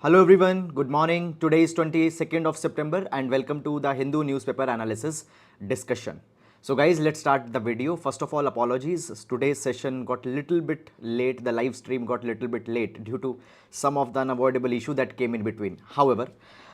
Hello everyone, good morning. Today is 22nd of September and welcome to the Hindu newspaper analysis discussion. So guys, let's start the video. First of all, apologies. Today's session got a little bit late. The live stream got a little bit late due to some of the unavoidable issue that came in between. However,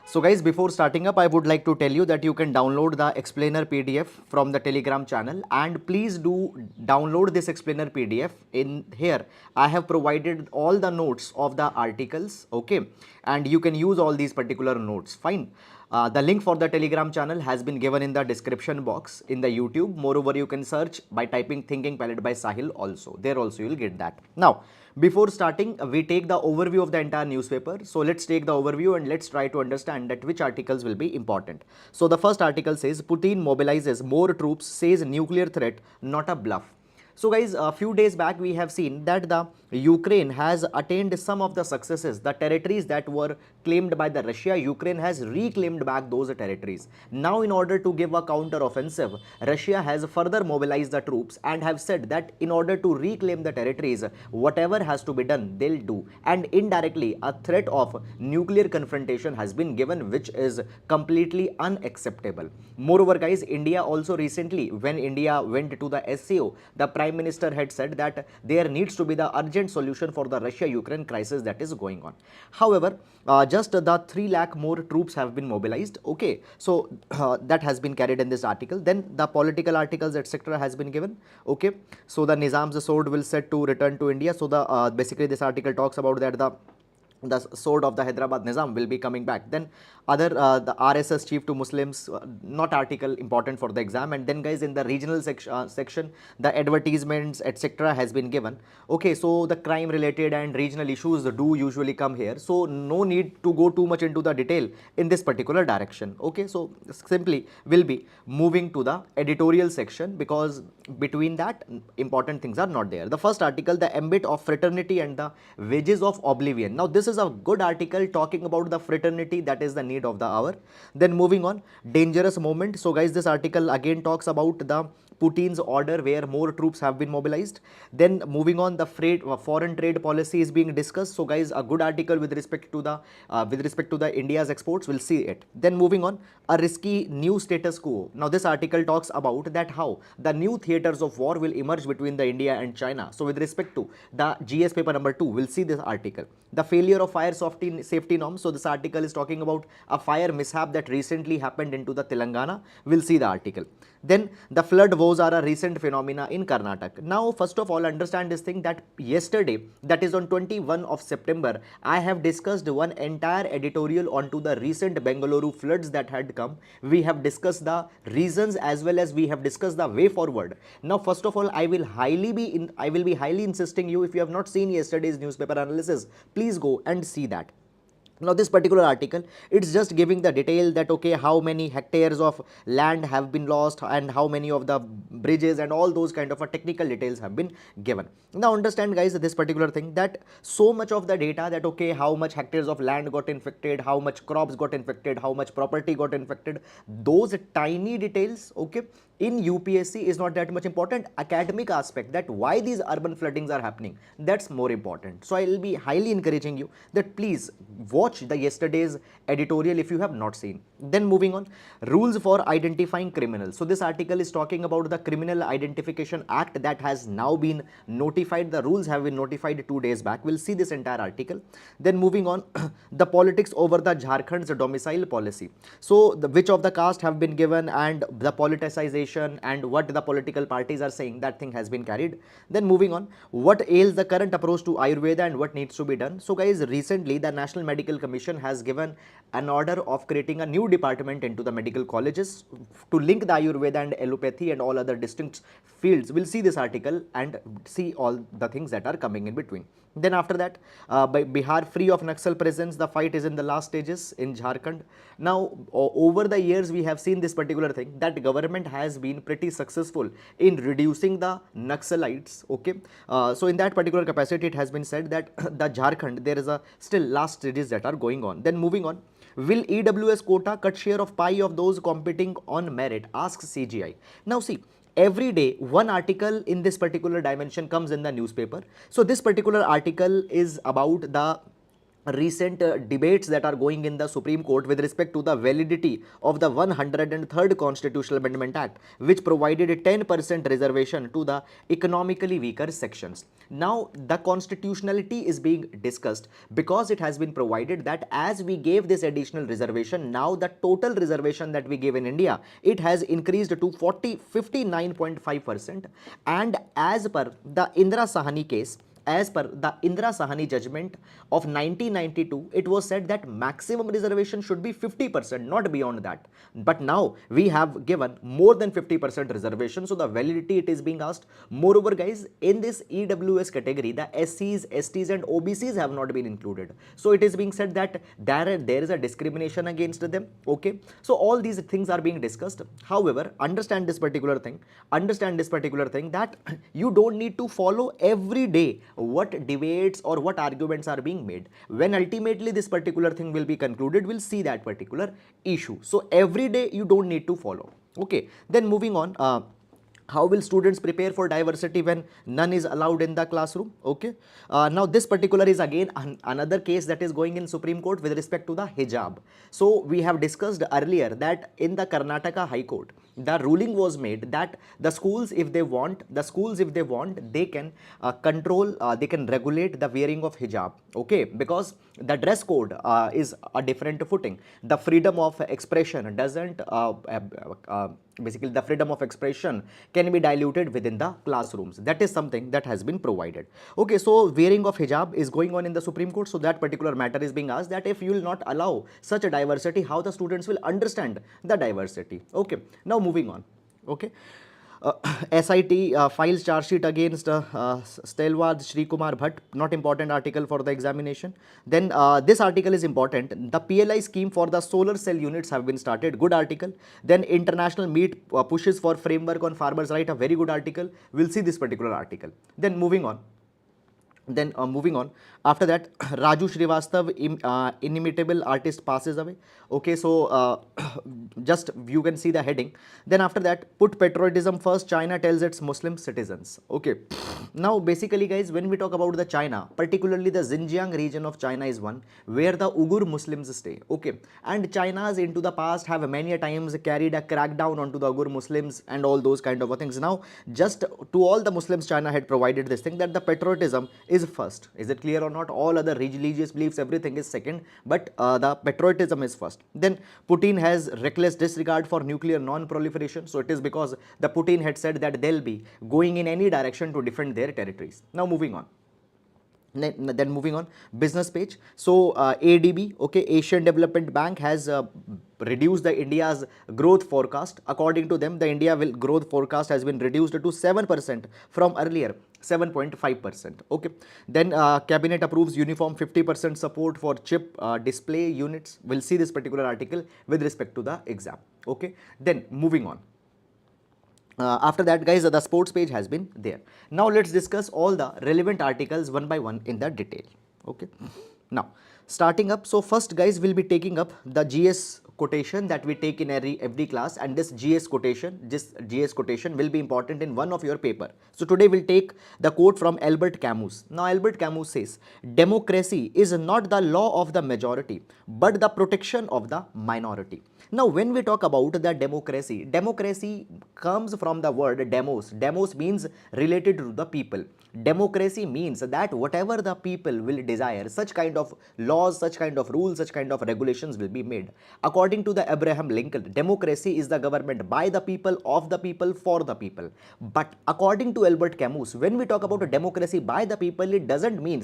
so guys, before starting up, I would like to tell you that you can download the explainer PDF from the Telegram channel, and please do download this explainer PDF. In here, I have provided all the notes of the articles, okay, and you can use all these particular notes, fine. The link for the Telegram channel has been given in the description box in the YouTube. Moreover, you can search by typing Thinking Palette by Sahil also. There also you will get that. Now, before starting, we take the overview of the entire newspaper. So let's take the overview and let's try to understand that which articles will be important. So the first article says Putin mobilizes more troops, says nuclear threat not a bluff. So guys, a few days back we have seen that the Ukraine has attained some of the successes. The territories that were claimed by the Russia, Ukraine has reclaimed back those territories. Now in order to give a counter offensive, Russia has further mobilized the troops and have said that in order to reclaim the territories, whatever has to be done, they'll do. And indirectly, a threat of nuclear confrontation has been given, which is completely unacceptable. Moreover guys, India also recently, when India went to the SCO, the Prime Minister had said that there needs to be the urgent solution for the Russia-Ukraine crisis that is going on. However, just the 3 lakh more troops have been mobilized. Okay, so that has been carried in this article. Then the political articles etc. has been given. Okay, so the Nizam's sword will set to return to India. So the basically this article talks about that the sword of the Hyderabad Nizam will be coming back. Then the RSS chief to Muslims, not article important for the exam. And then guys, in the regional section, the advertisements etc. has been given. Okay, so the crime related and regional issues do usually come here, so no need to go too much into the detail in this particular direction. Okay, so simply will be moving to the editorial section, because between that important things are not there. The first article, the ambit of fraternity and the wages of oblivion. Now this is a good article talking about the fraternity, that is the need of the hour. Then moving on, dangerous moment. So guys, this article again talks about the Putin's order where more troops have been mobilized. Then moving on, the foreign trade policy is being discussed. So guys, a good article with respect to the India's exports, we'll see it. Then moving on, a risky new status quo. Now this article talks about that how the new theaters of war will emerge between the India and China. So with respect to the GS paper number 2, we'll see this article. The failure of fire safety norms. So this article is talking about a fire mishap that recently happened into the Telangana. We'll see the article. Then the flood woes are a recent phenomena in Karnataka. Now first of all, understand this thing that yesterday, that is on 21 of September, I have discussed one entire editorial onto the recent Bengaluru floods that had come. We have discussed the reasons as well as we have discussed the way forward. Now first of all, I will be highly insisting you, if you have not seen yesterday's newspaper analysis, please go and see that. Now this particular article, it's just giving the detail that okay, how many hectares of land have been lost and how many of the bridges and all those kind of technical details have been given. Now understand guys, this particular thing, that so much of the data that okay, how much hectares of land got infected, how much crops got infected, how much property got infected, those tiny details, okay, in UPSC is not that much important. Academic aspect, that why these urban floodings are happening, that's more important. So I will be highly encouraging you that please watch the yesterday's editorial if you have not seen. Then moving on, rules for identifying criminals. So this article is talking about the Criminal Identification Act that has now been notified. The rules have been notified 2 days back. We'll see this entire article. Then moving on, the politics over the Jharkhand's domicile policy. So which of the caste have been given and the politicization and what the political parties are saying, that thing has been carried. Then moving on, what ails the current approach to Ayurveda and what needs to be done. So guys, recently the National Medical Commission has given an order of creating a new department into the medical colleges to link the Ayurveda and allopathy and all other distinct fields. We'll see this article and see all the things that are coming in between. Then after that, by Bihar free of Naxal presence, the fight is in the last stages in Jharkhand. Now, over the years, we have seen this particular thing, that government has been pretty successful in reducing the Naxalites. Okay, so in that particular capacity, it has been said that the Jharkhand, there is a still last stages that are going on. Then moving on, will EWS quota cut share of pie of those competing on merit? Asks CGI. Now see, every day one article in this particular dimension comes in the newspaper. So this particular article is about the recent debates that are going in the Supreme Court with respect to the validity of the 103rd Constitutional Amendment Act, which provided a 10% reservation to the economically weaker sections. Now, the constitutionality is being discussed because it has been provided that as we gave this additional reservation, now the total reservation that we gave in India, it has increased to 59.5%, and as per the Indira Sahani case, as per the Indira Sahani judgment of 1992, it was said that maximum reservation should be 50%, not beyond that. But now we have given more than 50% reservation, so the validity it is being asked. Moreover, guys, in this EWS category, the SCs, STs, and OBCs have not been included. So it is being said that there is a discrimination against them. Okay, so all these things are being discussed. However, understand this particular thing that you don't need to follow every day what debates or what arguments are being made. When ultimately this particular thing will be concluded, we'll see that particular issue. So every day you don't need to follow. Okay, then moving on. How will students prepare for diversity when none is allowed in the classroom? Okay, now this particular is again another case that is going in Supreme Court with respect to the hijab. So we have discussed earlier that in the Karnataka High Court, the ruling was made that the schools, if they want, they can control, they can regulate the wearing of hijab. Okay, because the dress code is a different footing. The freedom of expression doesn't basically the freedom of expression can be diluted within the classrooms. That is something that has been provided. Okay, so wearing of hijab is going on in the Supreme Court, so that particular matter is being asked, that if you will not allow such a diversity, how the students will understand the diversity. Okay, now moving on. Okay, SIT files charge sheet against Stelwad Shri Kumar Bhatt, not important article for the examination. Then this article is important. The PLI scheme for the solar cell units have been started, good article. Then international meet pushes for framework on farmers' right, a very good article. We'll see this particular article. Then moving on. After that, Raju Srivastav, inimitable artist, passes away. Okay, so just you can see the heading. Then after that, put patriotism first, China tells its Muslim citizens. Okay, now basically guys, when we talk about the China, particularly the Xinjiang region of China is one where the Uyghur Muslims stay. Okay, and China's into the past have many a times carried a crackdown onto the Uyghur Muslims and all those kind of things. Now, just to all the Muslims, China had provided this thing that the patriotism is first. Is it clear or not? All other religious beliefs, everything is second, but the patriotism is first. Then Putin has reckless disregard for nuclear non-proliferation. So it is because the Putin had said that they'll be going in any direction to defend their territories. Now moving on. Then moving on, business page. So ADB, okay, Asian Development Bank has reduced the India's growth forecast. According to them, the India growth forecast has been reduced to 7% from earlier 7.5%. Okay, then cabinet approves uniform 50% support for chip display units. We'll see this particular article with respect to the exam. Okay, then moving on. After that, guys, the sports page has been there. Now let's discuss all the relevant articles one by one in the detail. Okay, now starting up. So first, guys, we'll be taking up the GS quotation that we take in every class, and this GS quotation will be important in one of your paper. So today we'll take the quote from Albert Camus. Now Albert Camus says, democracy is not the law of the majority but the protection of the minority. Now when we talk about the democracy, democracy comes from the word demos. Demos means related to the people. Democracy means that whatever the people will desire, such kind of laws, such kind of rules, such kind of regulations will be made. According to the Abraham Lincoln, democracy is the government by the people, of the people, for the people. But according to Albert Camus, when we talk about a democracy by the people, it doesn't mean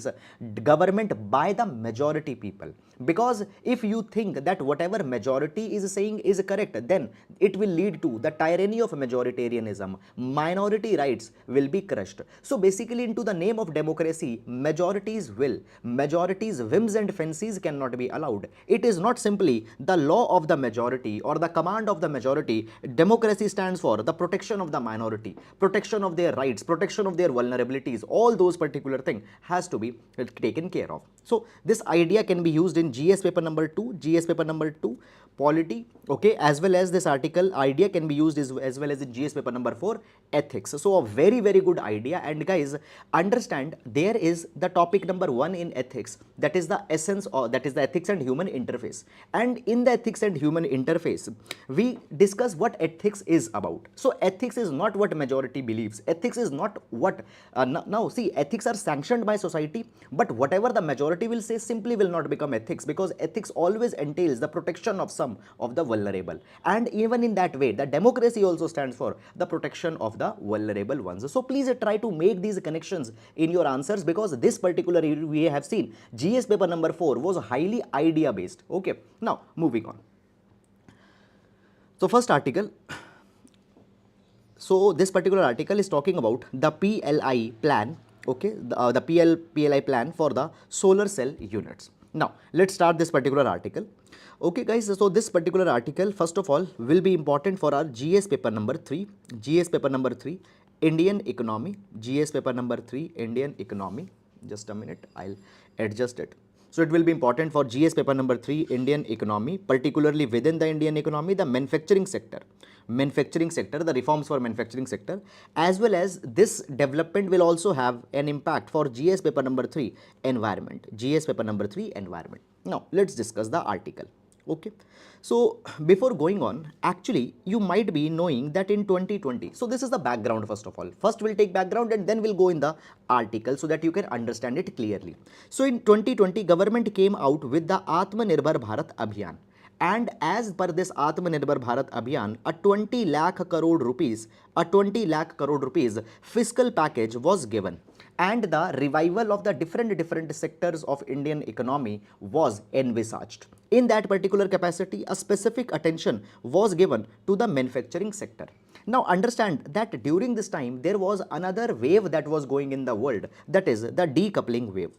government by the majority people. Because if you think that whatever majority is saying is correct, then it will lead to the tyranny of majoritarianism. Minority rights will be crushed. So basically, into the name of democracy, majority's will, majority's whims and fancies cannot be allowed. It is not simply the law of the majority or the command of the majority. Democracy stands for the protection of the minority, protection of their rights, protection of their vulnerabilities. All those particular things has to be taken care of. So this idea can be used in GS paper number 2, GS paper number 2, polity, okay, as well as this article idea can be used as well as in GS paper number 4, ethics. So a very good idea. And guys, understand there is the topic number 1 in ethics, that is the essence, or that is the ethics and human interface. And in the ethics and human interface, we discuss what ethics is about. So ethics is not what majority believes. Ethics is not what now see, ethics are sanctioned by society, but whatever the majority will say simply will not become ethics, because ethics always entails the protection of some of the vulnerable. And even in that way, the democracy also stands for the protection of the vulnerable ones. So please try to make these connections in your answers, because this particular we have seen GS paper number 4 was highly idea based. Okay, now moving on. So first article, so this particular article is talking about the PLI plan, okay, the PLI plan for the solar cell units. Now let's start this particular article. Okay guys, so this particular article first of all will be important for our GS paper number 3, Indian economy, GS paper number 3, Indian economy. Just a minute, I'll adjust it. So it will be important for GS paper number 3, Indian economy, particularly within the Indian economy, the manufacturing sector, the reforms for manufacturing sector, as well as this development will also have an impact for GS paper number 3, environment, GS paper number 3, environment. Now let's discuss the article. Okay, so before going on, actually you might be knowing that in 2020, so this is the background first of all. First we'll take background and then we'll go in the article so that you can understand it clearly. So in 2020, government came out with the Atmanirbhar Bharat Abhiyan. And as per this Atmanirbhar Bharat Abhiyan, a 20 lakh crore rupees fiscal package was given, and the revival of the different sectors of Indian economy was envisaged. In that particular capacity, a specific attention was given to the manufacturing sector. Now understand that during this time there was another wave that was going in the world, that is the decoupling wave.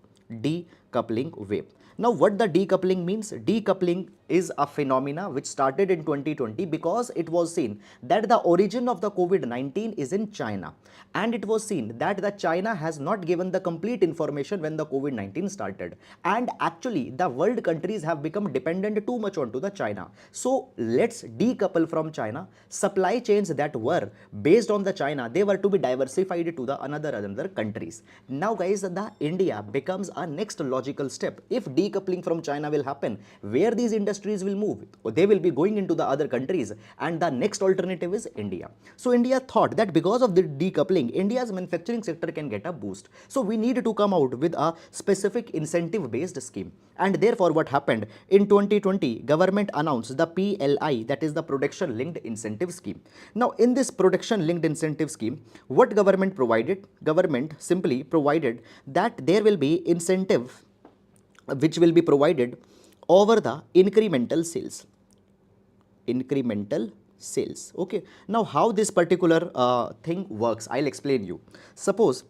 Now what the decoupling means? Decoupling is a phenomena which started in 2020 because it was seen that the origin of the COVID-19 is in China, and it was seen that the China has not given the complete information when the COVID-19 started, and actually the world countries have become dependent too much onto the China. So let's decouple from China. Supply chains that were based on the China, they were to be diversified to the another countries. Now guys, the India becomes a next logical step. If decoupling from China will happen, where these industries will move, they will be going into the other countries, and the next alternative is India. So India thought that because of the decoupling, India's manufacturing sector can get a boost. So we need to come out with a specific incentive based scheme. And therefore what happened in 2020, government announced the PLI, that is the production linked incentive scheme. Now in this production linked incentive scheme, what government provided? Government simply provided that there will be incentive which will be provided over the incremental sales. Okay, now how this particular thing works, I'll explain you. Suppose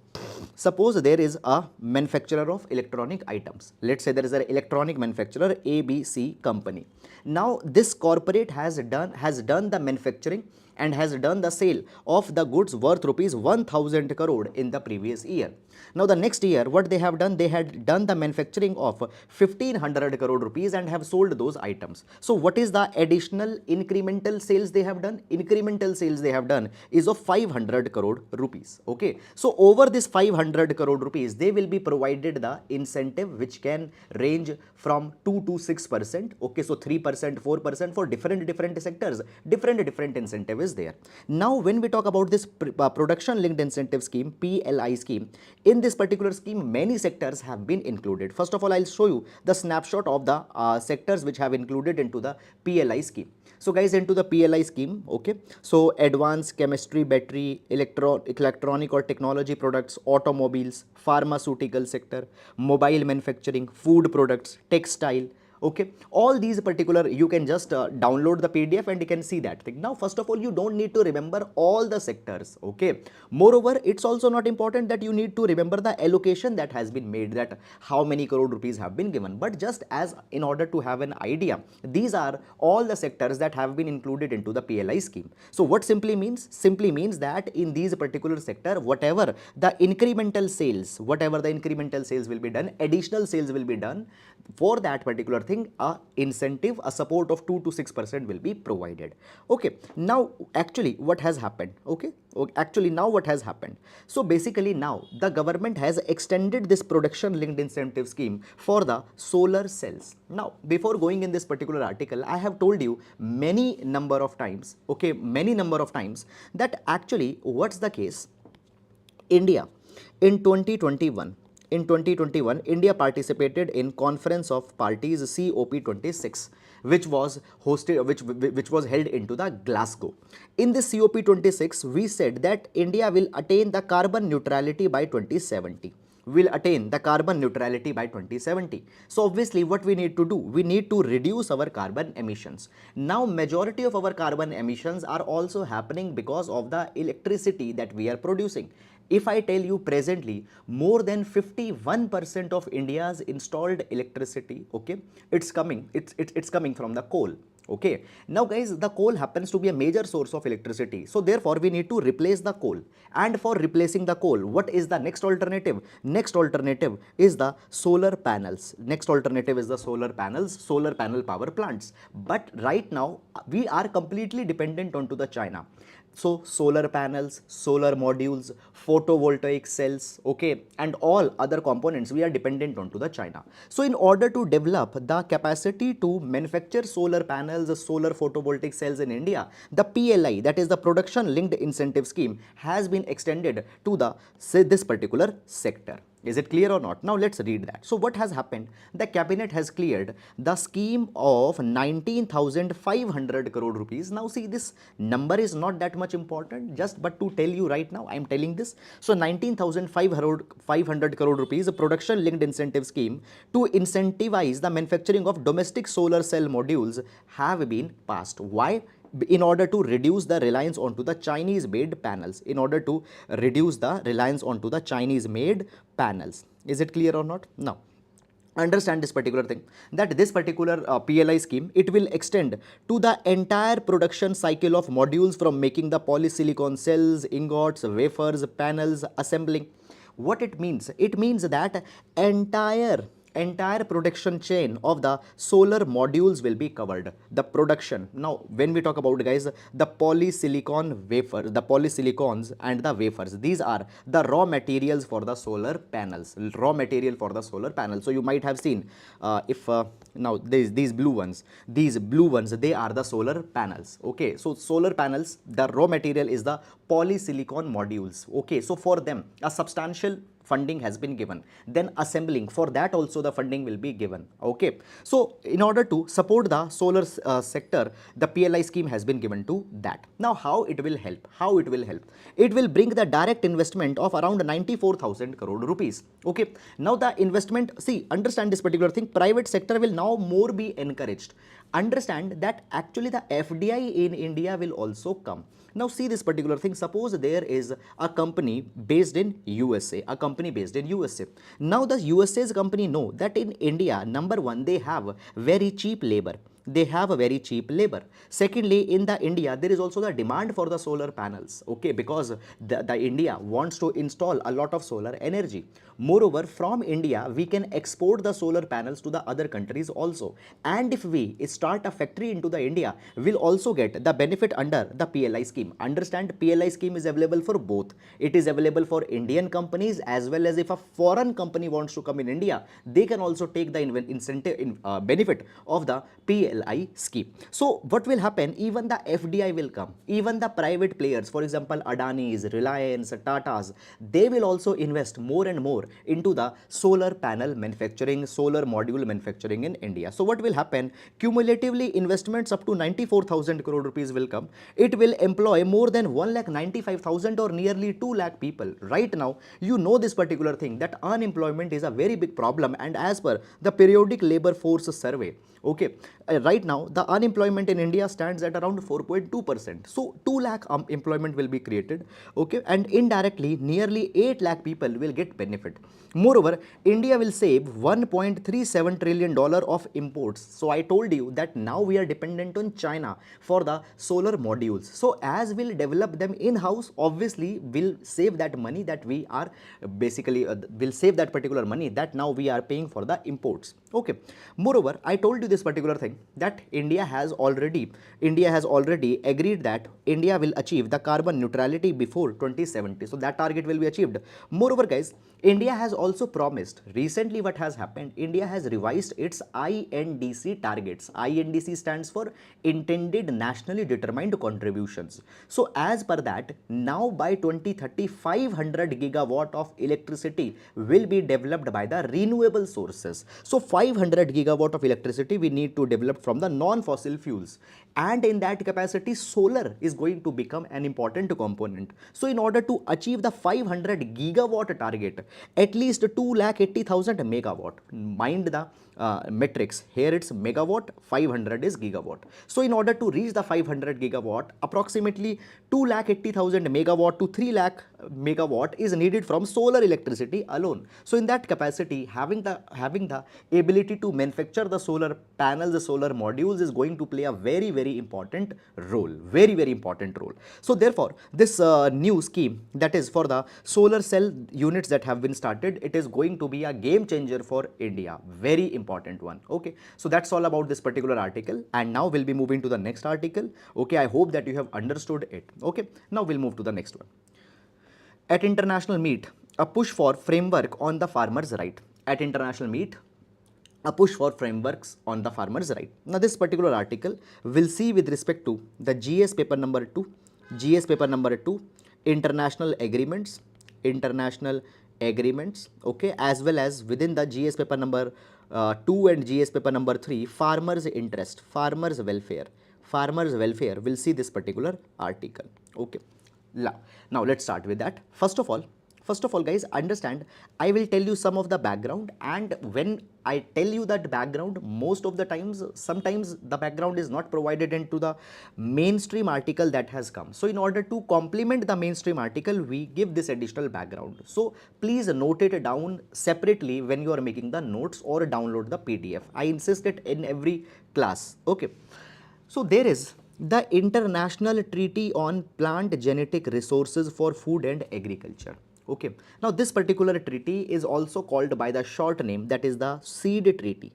there is a manufacturer of electronic items. Let's say there is an electronic manufacturer ABC company. Now this corporate has done the manufacturing and has done the sale of the goods worth rupees 1000 crore in the previous year. Now the next year what they have done, they had done the manufacturing of 1500 crore rupees and have sold those items. So what is the additional incremental sales they have done? Incremental sales they have done is of 500 crore rupees. Okay, so over this 500 crore rupees, they will be provided the incentive which can range from 2 to 6%. Okay, so 3%, 4% for different sectors, different incentive is there. Now when we talk about this production linked incentive scheme, PLI scheme, in this particular scheme many sectors have been included. First of all, I'll show you the snapshot of the sectors which have included into the PLI scheme. So guys, into the PLI scheme, okay, so advanced chemistry, battery, electronic or technology products, automobiles, pharmaceutical sector, mobile manufacturing, food products, textile. Okay, all these particular, you can just download the PDF and you can see that thing. Now first of all, you don't need to remember all the sectors. Okay, moreover, it's also not important that you need to remember the allocation that has been made, that how many crore rupees have been given, but just as in order to have an idea, these are all the sectors that have been included into the PLI scheme. So what simply means? Simply means that in these particular sector, whatever the incremental sales will be done, additional sales will be done, for that particular thing, a incentive, a support of 2 to 6% will be provided. Okay, now actually what has happened? Okay, actually now what has happened? So basically now the government has extended this production linked incentive scheme for the solar cells. Now before going in this particular article, I have told you many number of times, okay, many number of times, that actually what's the case? India in 2021, India participated in Conference of Parties COP26, which was hosted, which was held into the Glasgow. In this COP26, we said that India will attain the carbon neutrality by 2070. Will attain the carbon neutrality by 2070. So obviously what we need to do, we need to reduce our carbon emissions. Now majority of our carbon emissions are also happening because of the electricity that we are producing. If I tell you presently, more than 51% of India's installed electricity, okay, it's coming from the coal. Okay, now guys, the coal happens to be a major source of electricity, so therefore we need to replace the coal. And for replacing the coal, what is the next alternative? Next alternative is the solar panels. Next alternative is the solar panels, solar panel power plants. But right now we are completely dependent onto the China. So solar panels, solar modules, photovoltaic cells, okay, and all other components, we are dependent onto the China. So in order to develop the capacity to manufacture solar panels, solar photovoltaic cells in India, the PLI, that is the production linked incentive scheme, has been extended to the, say, this particular sector. Is it clear or not? Now let's read that. So what has happened? The cabinet has cleared the scheme of 19,500 crore rupees. Now see, this number is not that much important, just but to tell you right now, I am telling this. So 19,500 crore rupees production linked incentive scheme to incentivize the manufacturing of domestic solar cell modules have been passed. Why? In order to reduce the reliance onto the Chinese made panels, in order to reduce the reliance onto the Chinese made panels. Is it clear or not? Now understand this particular thing, that this particular PLI scheme, it will extend to the entire production cycle of modules, from making the polysilicon cells, ingots, wafers, panels, assembling. What it means? It means that entire production chain of the solar modules will be covered. The production, now when we talk about, guys, the polysilicon wafer, the polysilicons and the wafers, these are the raw materials for the solar panels, raw material for the solar panels. So you might have seen, now these blue ones, they are the solar panels. Okay, so solar panels, the raw material is the polysilicon modules. Okay, so for them a substantial funding has been given. Then assembling, for that also the funding will be given. Okay, so in order to support the solar sector, the PLI scheme has been given to that. Now how it will help? How it will help? It will bring the direct investment of around 94,000 crore rupees. Okay, now the investment, see, understand this particular thing, private sector will now more be encouraged. Understand that actually the FDI in India will also come. Now see this particular thing, suppose there is a company based in USA, a company based in USA. Now the USA's company know that in India, number one, they have very cheap labor. They have a very cheap labor. Secondly, in the India, there is also the demand for the solar panels, okay, because the India wants to install a lot of solar energy. Moreover, from India, we can export the solar panels to the other countries also. And if we start a factory into the India, we'll also get the benefit under the PLI scheme. Understand, PLI scheme is available for both. It is available for Indian companies, as well as if a foreign company wants to come in India, they can also take the incentive benefit of the PLI scheme. So what will happen? Even the FDI will come, even the private players, for example Adani's, Reliance, Tata's, they will also invest more and more into the solar panel manufacturing, solar module manufacturing in India. So what will happen? Cumulatively investments up to 94,000 crore rupees will come. It will employ more than 1,95,000 or nearly 2 lakh people. Right now, you know this particular thing, that unemployment is a very big problem, and as per the periodic labor force survey, okay, right now the unemployment in India stands at around 4.2%. So 2 lakh employment will be created, okay, and indirectly nearly 8 lakh people will get benefit. Moreover, India will save $1.37 trillion of imports. So I told you that now we are dependent on China for the solar modules. So as we'll develop them in-house, obviously we'll save that money that we are basically will save that particular money that now we are paying for the imports. Okay. Moreover, I told you this particular thing that India has already agreed that India will achieve the carbon neutrality before 2070. So that target will be achieved. Moreover, guys, India has also promised, recently what has happened, India has revised its INDC targets. INDC stands for Intended Nationally Determined Contributions. So as per that, now by 2030, 500 gigawatt of electricity will be developed by the renewable sources. So 500 gigawatt of electricity we need to develop from the non-fossil fuels. And in that capacity, solar is going to become an important component. So in order to achieve the 500 gigawatt target, at least 2,80,000 megawatt. Mind the metrics. Here it's megawatt, 500 is gigawatt. So in order to reach the 500 gigawatt, approximately 2,80,000 megawatt to 3 lakh megawatt is needed from solar electricity alone. So in that capacity, having the ability to manufacture the solar panels, the solar modules is going to play a very important role. Very important role. So therefore, this new scheme, that is for the solar cell units that have been started, it is going to be a game changer for India. Very important one. Okay. So that's all about this particular article. And now we'll be moving to the next article. Okay. I hope that you have understood it. Okay. Now we'll move to the next one. At international meet, a push for framework on the farmer's right. At international meet, a push for frameworks on the farmer's right. Now this particular article will see with respect to the GS paper number 2, international agreements, okay, as well as within the GS paper number 2 and GS paper number 3, farmers interest, farmers welfare, will see this particular article. Okay. Now let's start with that. First of all, guys, understand, I will tell you some of the background, and when I tell you that background, most of the times, sometimes the background is not provided into the mainstream article that has come. So in order to complement the mainstream article, we give this additional background. So please note it down separately when you are making the notes or download the PDF. I insist it in every class. Okay. So there is the International Treaty on Plant Genetic Resources for Food and Agriculture. Okay. Now this particular treaty is also called by the short name, that is the Seed Treaty.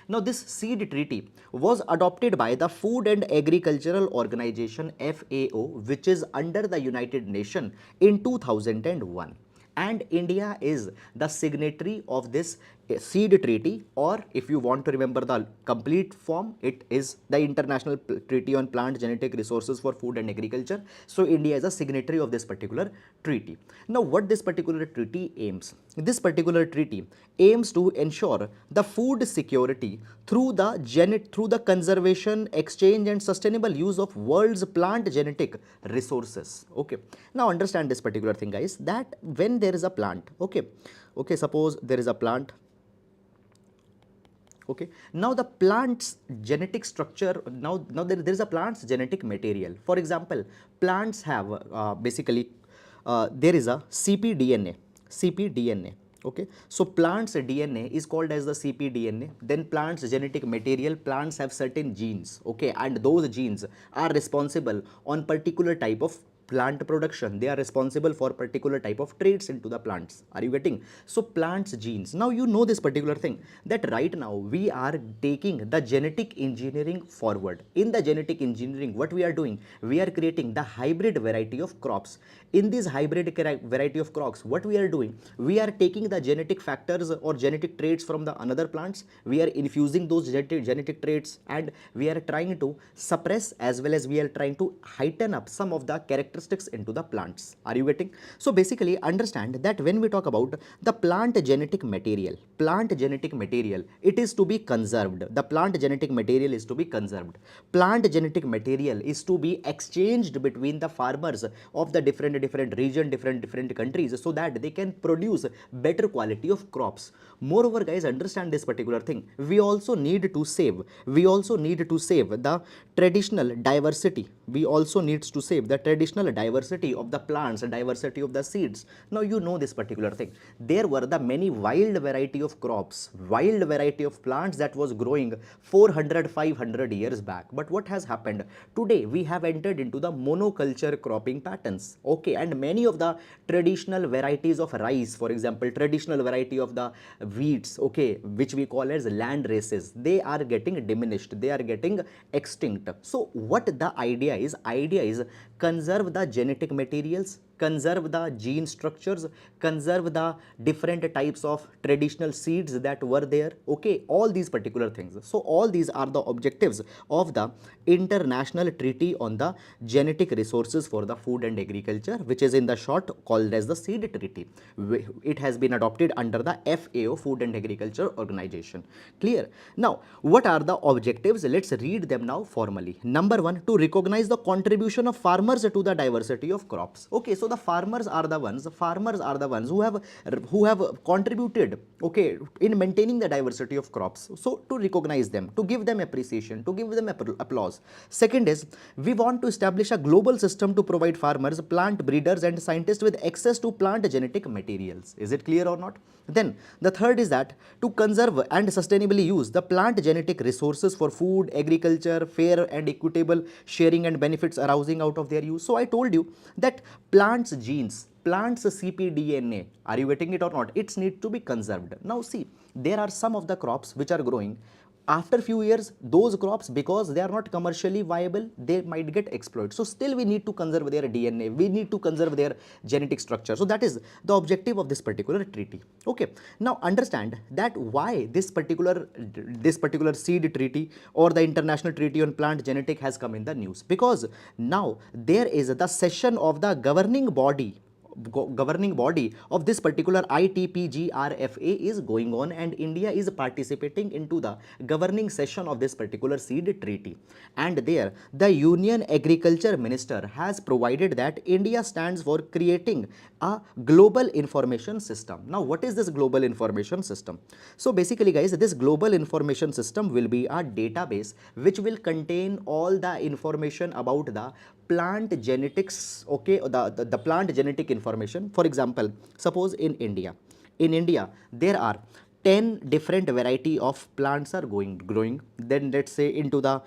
Now this Seed Treaty was adopted by the Food and Agricultural Organization FAO, which is under the United Nations, in 2001. And India is the signatory of this Seed Treaty, or if you want to remember the complete form, it is the International Treaty on Plant Genetic Resources for Food and Agriculture. So India is a signatory of this particular treaty. Now what this particular treaty aims? This particular treaty aims to ensure the food security through the conservation, exchange and sustainable use of world's plant genetic resources. Okay. Now understand this particular thing, guys, that when there is a plant, okay, suppose there is a plant. Okay. Now the plant's genetic structure, now there is a plant's genetic material. For example, plants have there is a cpDNA. Okay. So plants DNA is called as the cpDNA. Then plants genetic material, plants have certain genes. Okay. And those genes are responsible on particular type of plant production. They are responsible for particular type of traits into the plants. Are you getting? So plants genes. Now you know this particular thing, that right now we are taking the genetic engineering forward. In the genetic engineering, what we are doing, we are creating the hybrid variety of crops. In this hybrid variety of crops, what we are doing, we are taking the genetic factors or genetic traits from the another plants. We are infusing those genetic traits, and we are trying to suppress as well as we are trying to heighten up some of the characteristics into the plants. Are you getting? So basically understand that when we talk about the plant genetic material, it is to be conserved. The plant genetic material is to be conserved. Plant genetic material is to be exchanged between the farmers of the different region, different countries, so that they can produce better quality of crops. Moreover, guys, understand this particular thing. We also need to save the traditional diversity. we also needs to save the traditional diversity of the plants, diversity of the seeds. Now you know this particular thing. There were the many wild variety of crops, wild variety of plants that was growing 400, 500 years back. But what has happened? Today we have entered into the monoculture cropping patterns. Okay, and many of the traditional varieties of rice, for example, traditional variety of the wheats, okay, which we call as land races, they are getting diminished, they are getting extinct. So what the idea is conserve the genetic materials, conserve the gene structures, conserve the different types of traditional seeds that were there, okay, all these particular things. So all these are the objectives of the international treaty on the genetic resources for the food and agriculture, which is in the short called as the seed treaty. It has been adopted under the FAO, Food and Agriculture Organization. Clear? Now what are the objectives? Let's read them now formally. Number one, to recognize the contribution of farmers to the diversity of crops. Okay, so the farmers are the ones who have contributed, okay, in maintaining the diversity of crops. So to recognize them, to give them appreciation, to give them applause. Second is, we want to establish a global system to provide farmers, plant breeders and scientists with access to plant genetic materials. Is it clear or not? Then the third is that to conserve and sustainably use the plant genetic resources for food, agriculture, fair and equitable sharing and benefits arising out of their use. So I told you that plants genes, plants cpDNA, are you getting it or not? It's need to be conserved. Now see, there are some of the crops which are growing. After few years, those crops, because they are not commercially viable, they might get exploited. So still we need to conserve their DNA, we need to conserve their genetic structure. So that is the objective of this particular treaty. Okay, now understand that why this particular seed treaty or the international treaty on plant genetic has come in the news. Because now there is the session of the governing body of this particular ITPGRFA is going on, and India is participating into the governing session of this particular seed treaty. And there the Union Agriculture Minister has provided that India stands for creating a global information system. Now what is this global information system? So basically guys, this global information system will be a database which will contain all the information about the plant genetics, okay, the plant genetic information. For example, suppose in India there are 10 different variety of plants are growing. Then let's say into the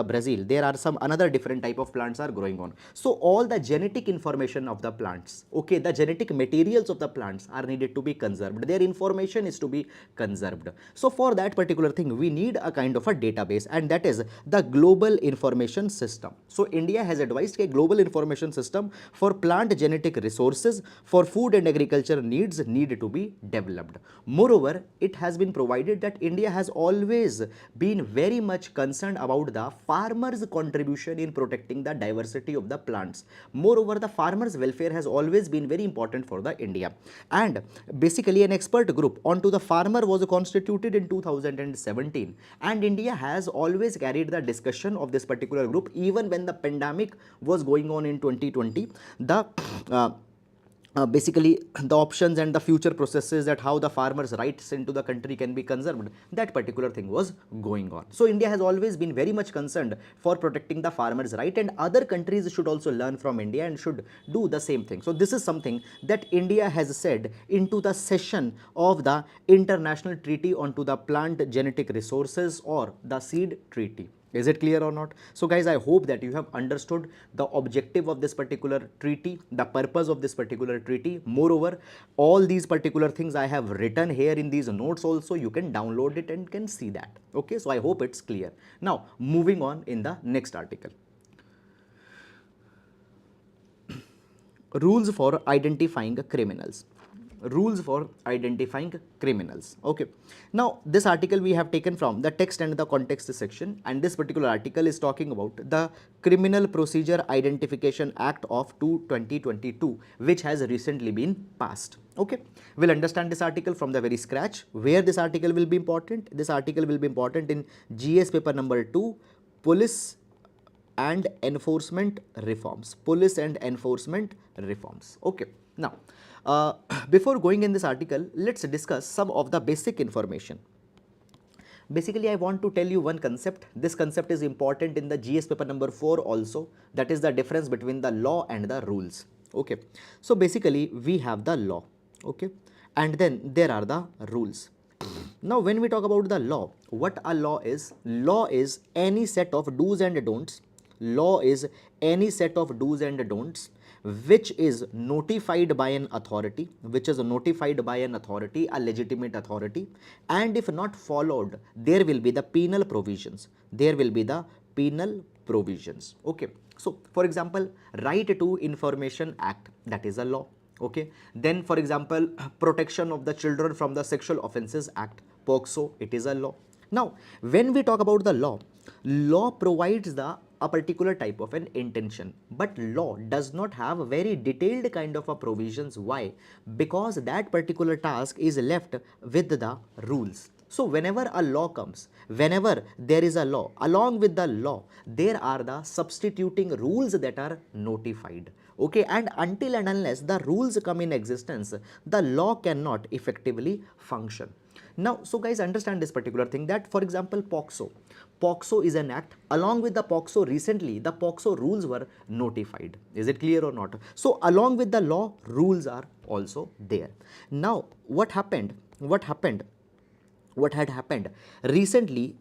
Brazil, there are some another different type of plants are growing on. So all the genetic information of the plants, okay, the genetic materials of the plants are needed to be conserved, their information is to be conserved. So for that particular thing we need a kind of a database, and that is the global information system. So India has advised a global information system for plant genetic resources for food and agriculture needs need to be developed. Moreover, it has been provided that India has always been very much concerned about the farmers' contribution in protecting the diversity of the plants. Moreover, the farmers' welfare has always been very important for the India. And basically an expert group onto the farmer was constituted in 2017, and India has always carried the discussion of this particular group even when the pandemic was going on in 2020. Basically the options and the future processes that how the farmers' rights into the country can be conserved, that particular thing was going on. So India has always been very much concerned for protecting the farmers' right, and other countries should also learn from India and should do the same thing. So this is something that India has said into the session of the international treaty onto the plant genetic resources or the seed treaty. Is it clear or not? So guys, I hope that you have understood the objective of this particular treaty, the purpose of this particular treaty. Moreover, all these particular things I have written here in these notes also, you can download it and can see that. Okay, so I hope it's clear. Now, moving on in the next article. Rules for identifying criminals. Rules for identifying criminals. Okay, now this article we have taken from the text and the context section, and this particular article is talking about the Criminal Procedure Identification Act of 2022, which has recently been passed. Okay, we'll understand this article from the very scratch. Where this article will be important? This article will be important in GS paper number 2, Police and Enforcement Reforms. Police and Enforcement Reforms. Okay, now before going in this article, let's discuss some of the basic information. Basically, I want to tell you one concept. This concept is important in the GS paper number 4 also. That is the difference between the law and the rules. Okay. So basically, we have the law. Okay. And then there are the rules. Now, when we talk about the law, what a law is any set of do's and don'ts. Law is any set of do's and don'ts which is notified by an authority, a legitimate authority, and if not followed, there will be the penal provisions. Okay. So, for example, Right to Information Act, that is a law. Okay. Then, for example, Protection of the Children from the Sexual Offences Act, POCSO, it is a law. Now, when we talk about the law provides a particular type of an intention, but law does not have a very detailed kind of a provisions. Why? Because that particular task is left with the rules. So whenever a law comes, whenever there is a law, along with the law, there are the substituting rules that are notified. Okay, and until and unless the rules come in existence, the law cannot effectively function. Now, so guys, understand this particular thing, that for example, POCSO is an act. Along with the POCSO, recently the POCSO rules were notified. Is it clear or not? So along with the law, rules are also there. Now, what happened? What had happened recently,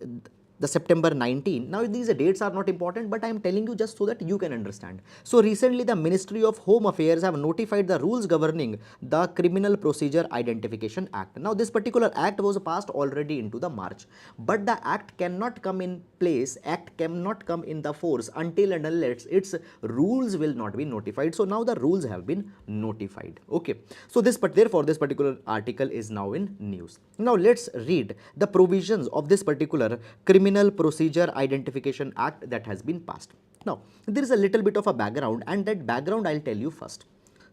the September 19. Now these dates are not important, but I am telling you just so that you can understand. So recently the Ministry of Home Affairs have notified the rules governing the Criminal Procedure Identification Act. Now this particular act was passed already into the March, but the act cannot come in place, act cannot come in the force until and unless its rules will not be notified. So now the rules have been notified. Okay. So therefore this particular article is now in news. Now let's read the provisions of this particular Criminal Procedure Identification Act that has been passed. Now, there is a little bit of a background, and that background I'll tell you first.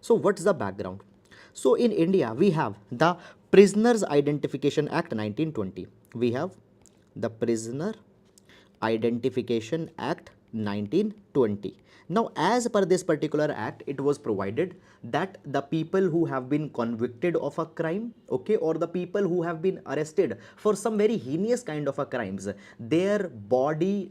So, what's the background? So, in India, we have the Prisoners Identification Act 1920. We have the Prisoner Identification Act 1920. Now, as per this particular act, it was provided that the people who have been convicted of a crime, okay, or the people who have been arrested for some very heinous kind of a crimes, their body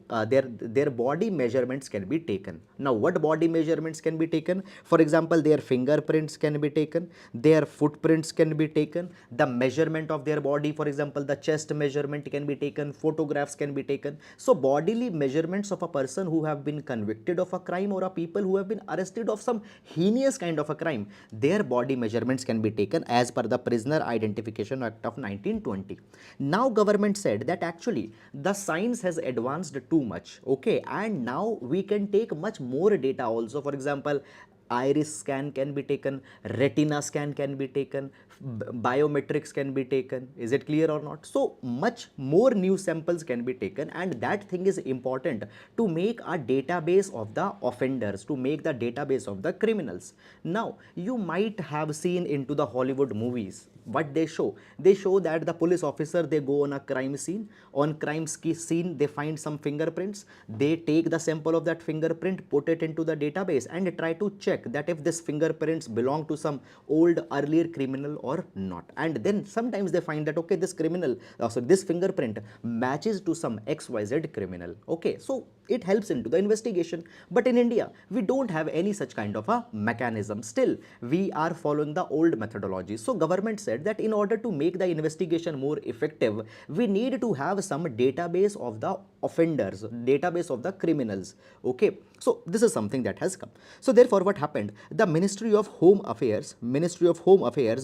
measurements can be taken. Now, what body measurements can be taken? For example, their fingerprints can be taken, their footprints can be taken, the measurement of their body, for example, the chest measurement can be taken, photographs can be taken. So, bodily measurements of a person who have been convicted of a crime or a people who have been arrested of some heinous kind of a crime, their body measurements can be taken as per the Prisoner Identification Act of 1920. Now government said that actually the science has advanced too much, okay, and now we can take much more data also. For example, iris scan can be taken, retina scan can be taken, biometrics can be taken. Is it clear or not? So much more new samples can be taken, and that thing is important to make a database of the offenders, to make the database of the criminals. Now you might have seen into the Hollywood movies what they show that the police officer, they go on a crime scene, they find some fingerprints, they take the sample of that fingerprint, put it into the database and try to check that if this fingerprints belong to some old earlier criminal or not. And then sometimes they find that okay, this this fingerprint matches to some XYZ criminal. Okay, so it helps into the investigation. But in India, we don't have any such kind of a mechanism. Still, we are following the old methodology. So government said that in order to make the investigation more effective, we need to have some database of the offenders, database of the criminals. Okay, so this is something that has come. So therefore, what happened? The Ministry of Home Affairs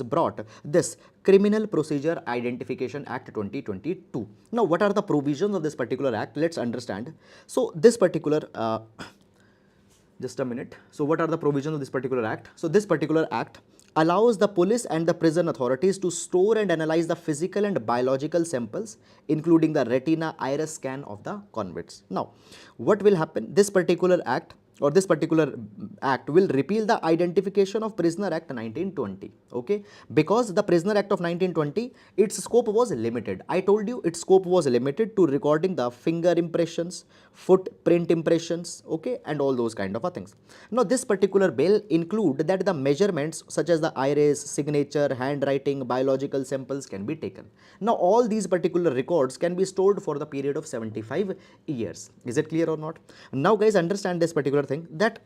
brought this Criminal Procedure Identification Act 2022. Now, what are the provisions of this particular act? Let's understand. So this particular just a minute. So what are the provisions of this particular act? So this particular act allows the police and the prison authorities to store and analyze the physical and biological samples, including the retina iris scan of the convicts. Now, what will happen? This particular act or this particular act will repeal the Identification of Prisoner Act 1920, okay, because the Prisoner Act of 1920, its scope was limited. I told you its scope was limited to recording the finger impressions, footprint impressions, okay, and all those kind of things. Now this particular bill include that the measurements such as the iris, signature, handwriting, biological samples can be taken. Now all these particular records can be stored for the period of 75 years. Is it clear or not? Now guys, understand this particular thing, that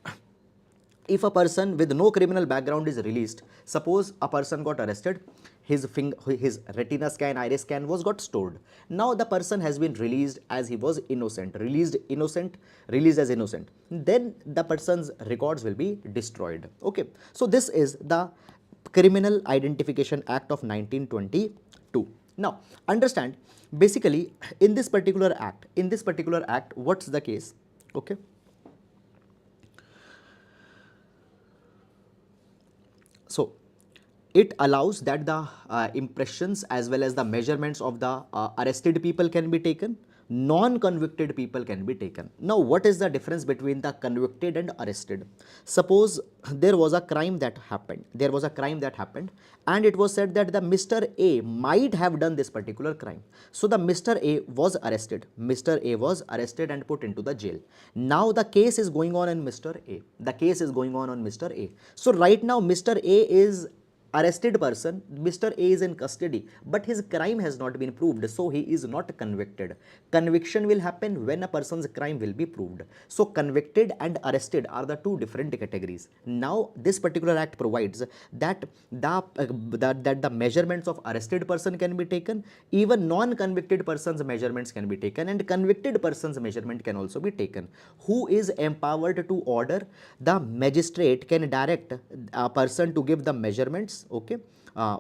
if a person with no criminal background is released, suppose a person got arrested, his retina scan, iris scan was got stored. Now the person has been released as he was innocent, released as innocent. Then the person's records will be destroyed. Okay, so this is the Criminal Identification Act of 1922. Now understand, basically in this particular act, what's the case? Okay. So it allows that the impressions as well as the measurements of the arrested people can be taken, non-convicted people can be taken. Now what is the difference between the convicted and arrested? Suppose there was a crime that happened, and it was said that the Mr. A might have done this particular crime. So the Mr. A was arrested, and put into the jail. Now the case is going on in Mr. A. So right now Mr. A is arrested person, Mr. A is in custody, but his crime has not been proved, so he is not convicted. Conviction will happen when a person's crime will be proved. So convicted and arrested are the two different categories. Now this particular act provides that the measurements of arrested person can be taken, even non-convicted person's measurements can be taken, and convicted person's measurement can also be taken. Who is empowered to order? The magistrate can direct a person to give the measurements. Okay,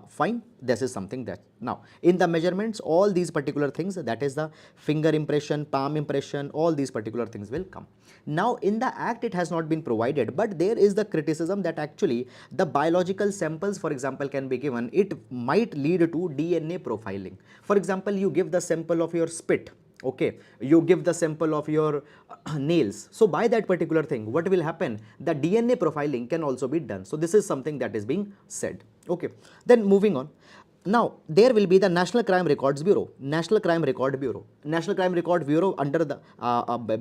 fine, this is something that now in the measurements, all these particular things, that is the finger impression, palm impression, all these particular things will come. Now in the act it has not been provided, but there is the criticism that actually the biological samples, for example, can be given. It might lead to DNA profiling. For example, you give the sample of your spit, okay, you give the sample of your nails. So by that particular thing, what will happen? The DNA profiling can also be done. So this is something that is being said. Okay, then moving on. Now there will be the National Crime Records Bureau. National Crime Record Bureau under the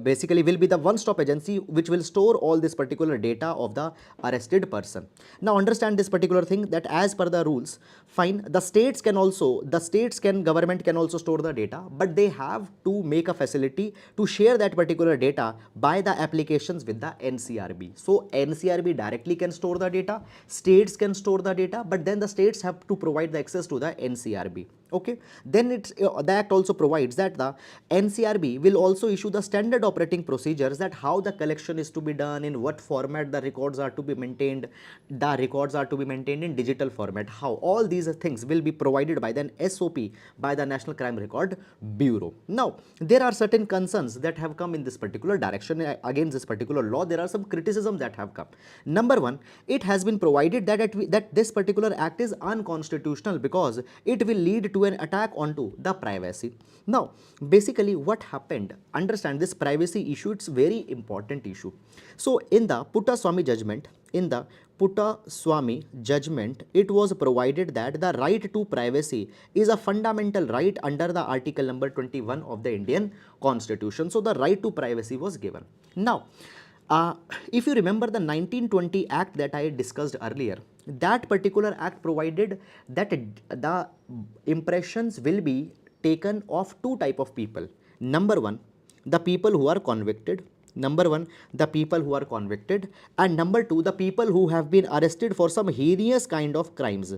basically will be the one-stop agency which will store all this particular data of the arrested person. Now understand this particular thing, that as per the rules, fine, government can also store the data, but they have to make a facility to share that particular data by the applications with the NCRB. So NCRB directly can store the data, states can store the data, but then the states have to provide the access to the NCRB. Okay, then the act also provides that the NCRB will also issue the standard operating procedures, that how the collection is to be done, in what format the records are to be maintained. The records are to be maintained in digital format. How all these things will be provided by the SOP by the National Crime Record Bureau. Now there are certain concerns that have come in this particular direction against this particular law. There are some criticisms that have come. Number one, it has been provided that this particular act is unconstitutional because it will lead to an attack onto the privacy. Now basically what happened, understand this privacy issue, it's very important issue. So in the Puttaswamy judgment, it was provided that the right to privacy is a fundamental right under the article number 21 of the Indian Constitution. So the right to privacy was given. Now if you remember the 1920 Act that I discussed earlier, that particular act provided that the impressions will be taken of two type of people. Number one, the people who are convicted. And number two, the people who have been arrested for some heinous kind of crimes,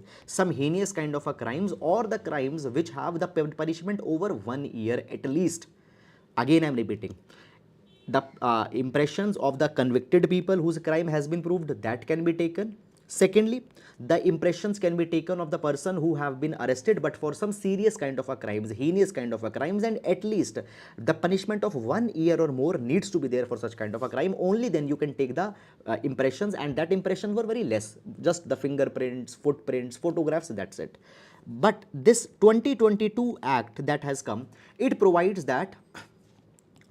or the crimes which have the punishment over 1 year at least. Again I am repeating, the impressions of the convicted people whose crime has been proved, that can be taken. Secondly, the impressions can be taken of the person who have been arrested but for some serious kind of a crimes, heinous kind of a crimes, and at least the punishment of 1 year or more needs to be there for such kind of a crime. Only then you can take the impressions, and that impressions were very less, just the fingerprints, footprints, photographs, that's it. But this 2022 Act that has come, it provides that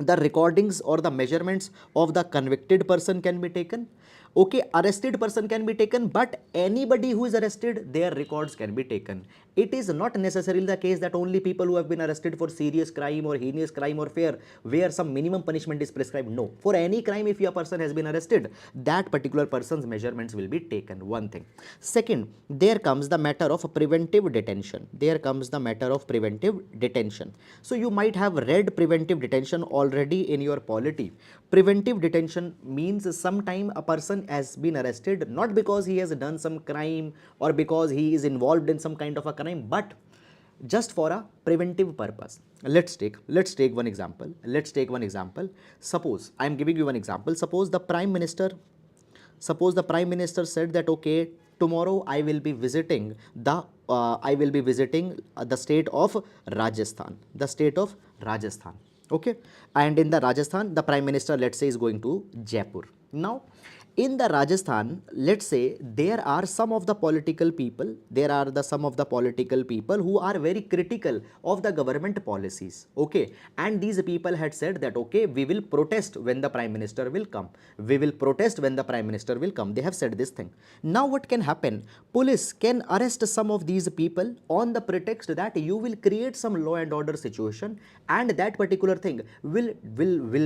the recordings or the measurements of the convicted person can be taken. Okay, arrested person can be taken, but anybody who is arrested, their records can be taken. It is not necessarily the case that only people who have been arrested for serious crime or heinous crime or fair, where some minimum punishment is prescribed. No, for any crime, if a person has been arrested, that particular person's measurements will be taken. One thing. Second, there comes the matter of preventive detention. There comes the matter of preventive detention. So you might have read preventive detention already in your polity. Preventive detention means sometime a person has been arrested not because he has done some crime or because he is involved in some kind of a crime, but just for a preventive purpose. Let's take one example. Suppose I am giving you one example. Suppose the prime minister said that, okay, tomorrow I will be visiting the state of Rajasthan. Okay, and in the Rajasthan, the prime minister, let's say, is going to Jaipur. Now, in the Rajasthan, let's say there are some of the political people who are very critical of the government policies. Okay, and these people had said that, okay, we will protest when the prime minister will come. They have said this thing. Now what can happen? Police can arrest some of these people on the pretext that you will create some law and order situation, and that particular thing will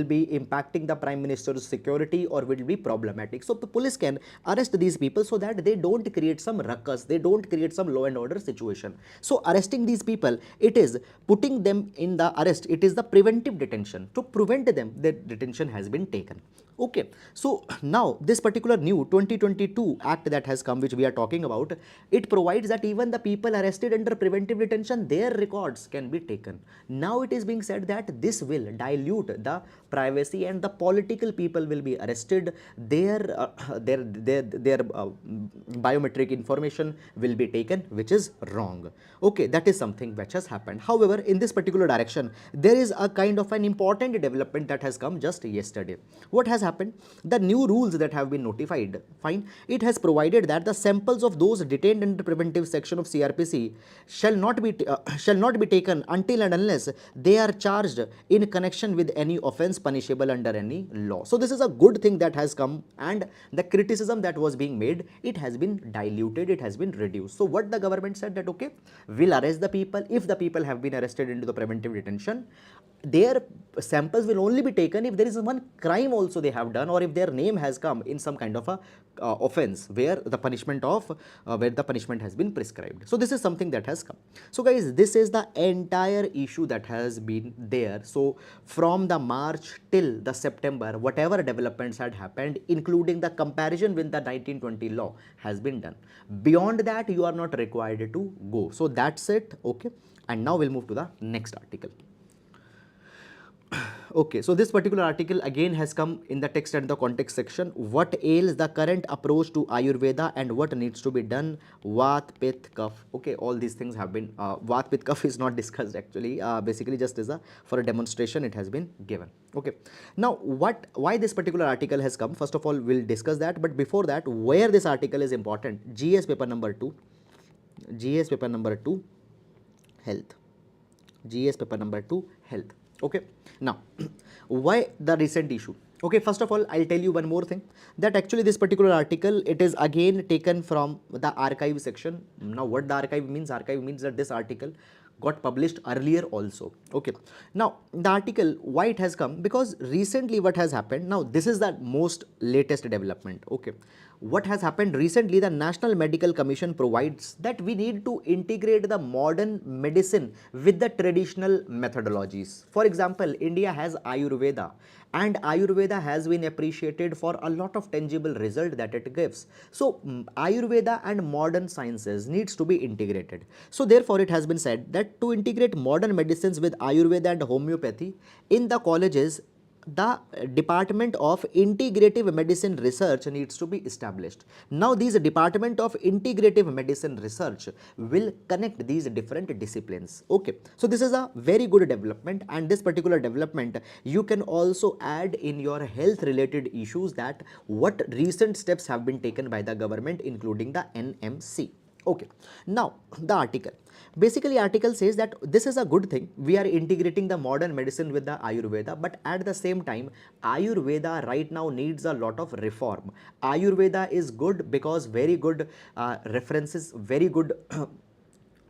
be impacting the prime minister's security or will be problematic. So the police can arrest these people so that they don't create some ruckus, they don't create some law and order situation. So arresting these people, it is putting them in the arrest, it is the preventive detention. To prevent them, the detention has been taken. Okay, so now this particular new 2022 act that has come, which we are talking about, it provides that even the people arrested under preventive detention, their records can be taken. Now it is being said that this will dilute the privacy and the political people will be arrested, their biometric information will be taken, which is wrong. Okay, that is something which has happened. However, in this particular direction, there is a kind of an important development that has come just yesterday. What has happened? The new rules that have been notified, fine, it has provided that the samples of those detained under preventive section of CRPC shall not be taken until and unless they are charged in connection with any offense punishable under any law. So this is a good thing that has come, and the criticism that was being made, it has been diluted, it has been reduced. So what the government said that, okay, we'll arrest the people. If the people have been arrested into the preventive detention, their samples will only be taken if there is one crime also they have done, or if their name has come in some kind of a offense where the punishment has been prescribed. So this is something that has come. So guys, this is the entire issue that has been there. So from the March till the September, whatever developments had happened, including the comparison with the 1920 law, has been done. Beyond that, you are not required to go. So that's it. Okay, and now we'll move to the next article. Okay, so this particular article again has come in the text and the context section. What ails the current approach to Ayurveda and what needs to be done? Vat, Pitta, Kapha. Okay, all these things have been, Vat, Pitta, Kapha is not discussed actually, basically just as for a demonstration it has been given. Okay, now why this particular article has come? First of all, we'll discuss that, but before that, where this article is important, GS paper number 2, health. GS paper number 2, health. Okay, now why the recent issue? Okay, first of all, I'll tell you one more thing, that actually this particular article, it is again taken from the archive section. Now what the archive means that this article got published earlier also. Okay, now the article, why it has come, because recently what has happened, now this is the most latest development. Okay, what has happened recently, the National Medical Commission provides that we need to integrate the modern medicine with the traditional methodologies. For example, India has Ayurveda, and Ayurveda has been appreciated for a lot of tangible result that it gives. So Ayurveda and modern sciences needs to be integrated. So therefore it has been said that to integrate modern medicines with Ayurveda and homeopathy in the colleges, the Department of Integrative Medicine Research needs to be established. Now this Department of Integrative Medicine Research will connect these different disciplines. Okay, so this is a very good development, and this particular development you can also add in your health related issues, that what recent steps have been taken by the government, including the NMC. Okay, now the article. Basically, article says that this is a good thing. We are integrating the modern medicine with the Ayurveda, but at the same time, Ayurveda right now needs a lot of reform. Ayurveda is good because very good references, very good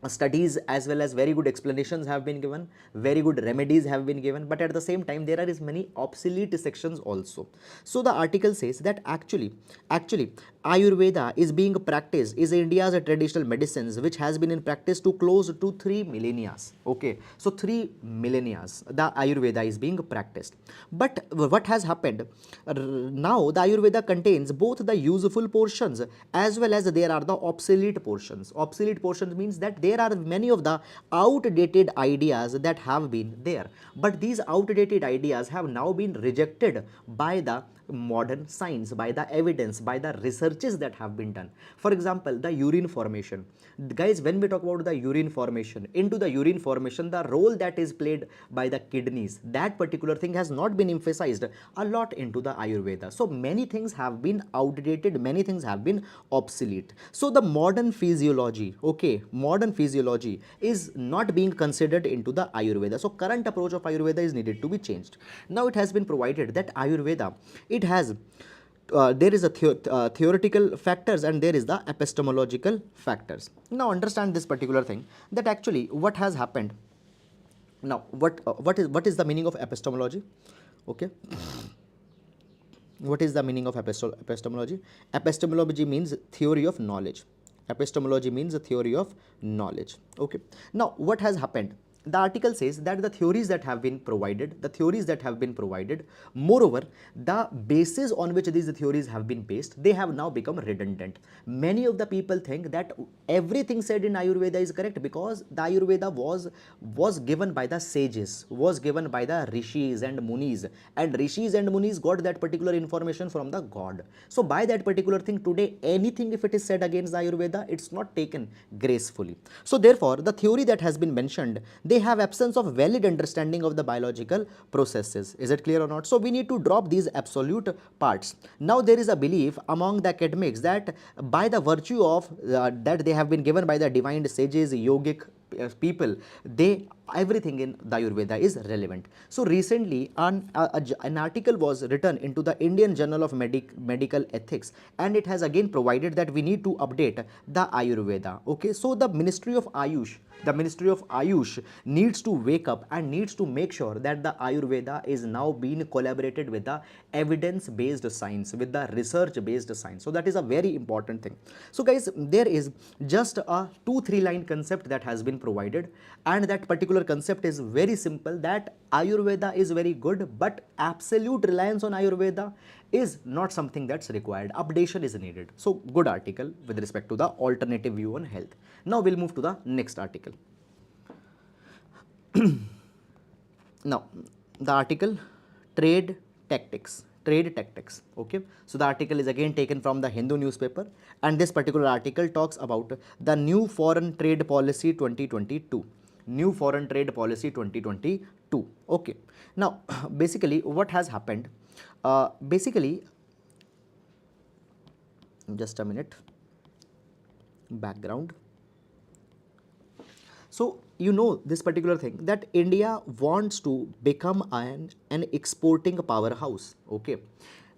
studies as well as very good explanations have been given, very good remedies have been given, but at the same time there are is many obsolete sections also. So the article says that actually Ayurveda is being practiced, is India's traditional medicines which has been in practice to close to 3 millennia. Okay, so 3 millennia the Ayurveda is being practiced. But what has happened now, the Ayurveda contains both the useful portions as well as there are the obsolete portions. Obsolete portions means that there are many of the outdated ideas that have been there, but these outdated ideas have now been rejected by the modern science, by the evidence, by the researches that have been done. For example, the urine formation. Guys, when we talk about the urine formation, into the urine formation, the role that is played by the kidneys, that particular thing has not been emphasized a lot into the Ayurveda. So many things have been outdated, many things have been obsolete. So the modern physiology, okay, modern physiology is not being considered into the Ayurveda. So current approach of Ayurveda is needed to be changed. Now it has been provided that Ayurveda, it has there is a theoretical factors and there is the epistemological factors. Now understand this particular thing, that actually what has happened. Now what is the meaning of epistemology? Okay, what is the meaning of epistemology? Epistemology means theory of knowledge. Epistemology means the theory of knowledge. Okay, now what has happened? The article says that the theories that have been provided, moreover, the basis on which these theories have been based, they have now become redundant. Many of the people think that everything said in Ayurveda is correct because the Ayurveda was given by the sages, was given by the rishis and munis, and rishis and munis got that particular information from the god. So by that particular thing, today anything if it is said against the Ayurveda, it's not taken gracefully. So therefore, the theory that has been mentioned, they have absence of valid understanding of the biological processes. Is it clear or not? So we need to drop these absolute parts. Now there is a belief among the academics that by the virtue of that they have been given by the divine sages, yogic people, everything in the Ayurveda is relevant. So recently an article was written into the Indian Journal of Medical Ethics, and it has again provided that we need to update the Ayurveda. Okay, so the Ministry of Ayush needs to wake up and needs to make sure that the Ayurveda is now being collaborated with the evidence-based science, with the research-based science. So that is a very important thing. So guys, there is just a 2-3 line concept that has been provided, and that particular concept is very simple, that Ayurveda is very good, but absolute reliance on Ayurveda is not something that's required. Updation is needed. So good article with respect to the alternative view on health. Now we'll move to the next article. Now the article, trade tactics. Okay, so the article is again taken from the Hindu newspaper, and this particular article talks about the new foreign trade policy 2022. New foreign trade policy 2022. Okay, now basically what has happened, just a minute, background. So you know this particular thing, that India wants to become an exporting powerhouse. Okay,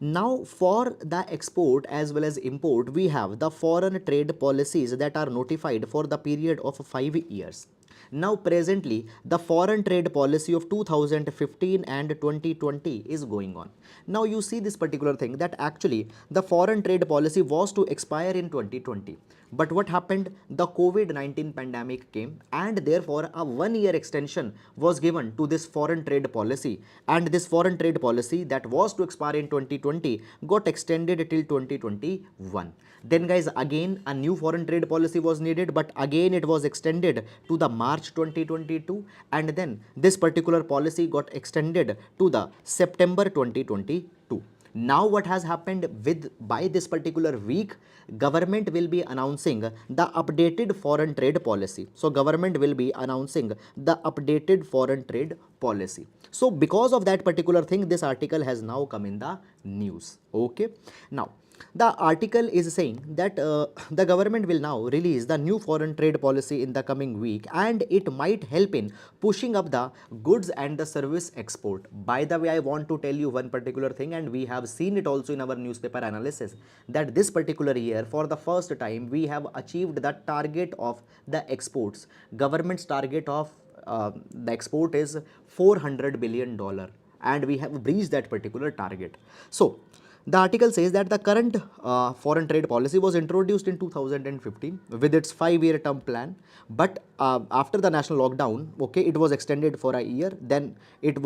now for the export as well as import, we have the foreign trade policies that are notified for the period of 5 years. Now presently the foreign trade policy of 2015 and 2020 is going on. Now you see this particular thing, that actually the foreign trade policy was to expire in 2020. But what happened? The COVID-19 pandemic came, and therefore a 1-year extension was given to this foreign trade policy, and this foreign trade policy that was to expire in 2020 got extended till 2021. Then guys, again a new foreign trade policy was needed, but again it was extended to the March 2022, and then this particular policy got extended to the September 2022. Now what has happened, by this particular week, government will be announcing the updated foreign trade policy. So government will be announcing the updated foreign trade policy. So because of that particular thing, this article has now come in the news. Okay, now The article is saying that the government will now release the new foreign trade policy in the coming week, and it might help in pushing up the goods and the service export. By the way, I want to tell you one particular thing, and we have seen it also in our newspaper analysis, that this particular year for the first time we have achieved the target of the exports. Government's target of the export is $400 billion, and we have breached that particular target. So the article says that the current foreign trade policy was introduced in 2015 with its 5-year term plan, but after the national lockdown, okay, it was extended for a year. Then it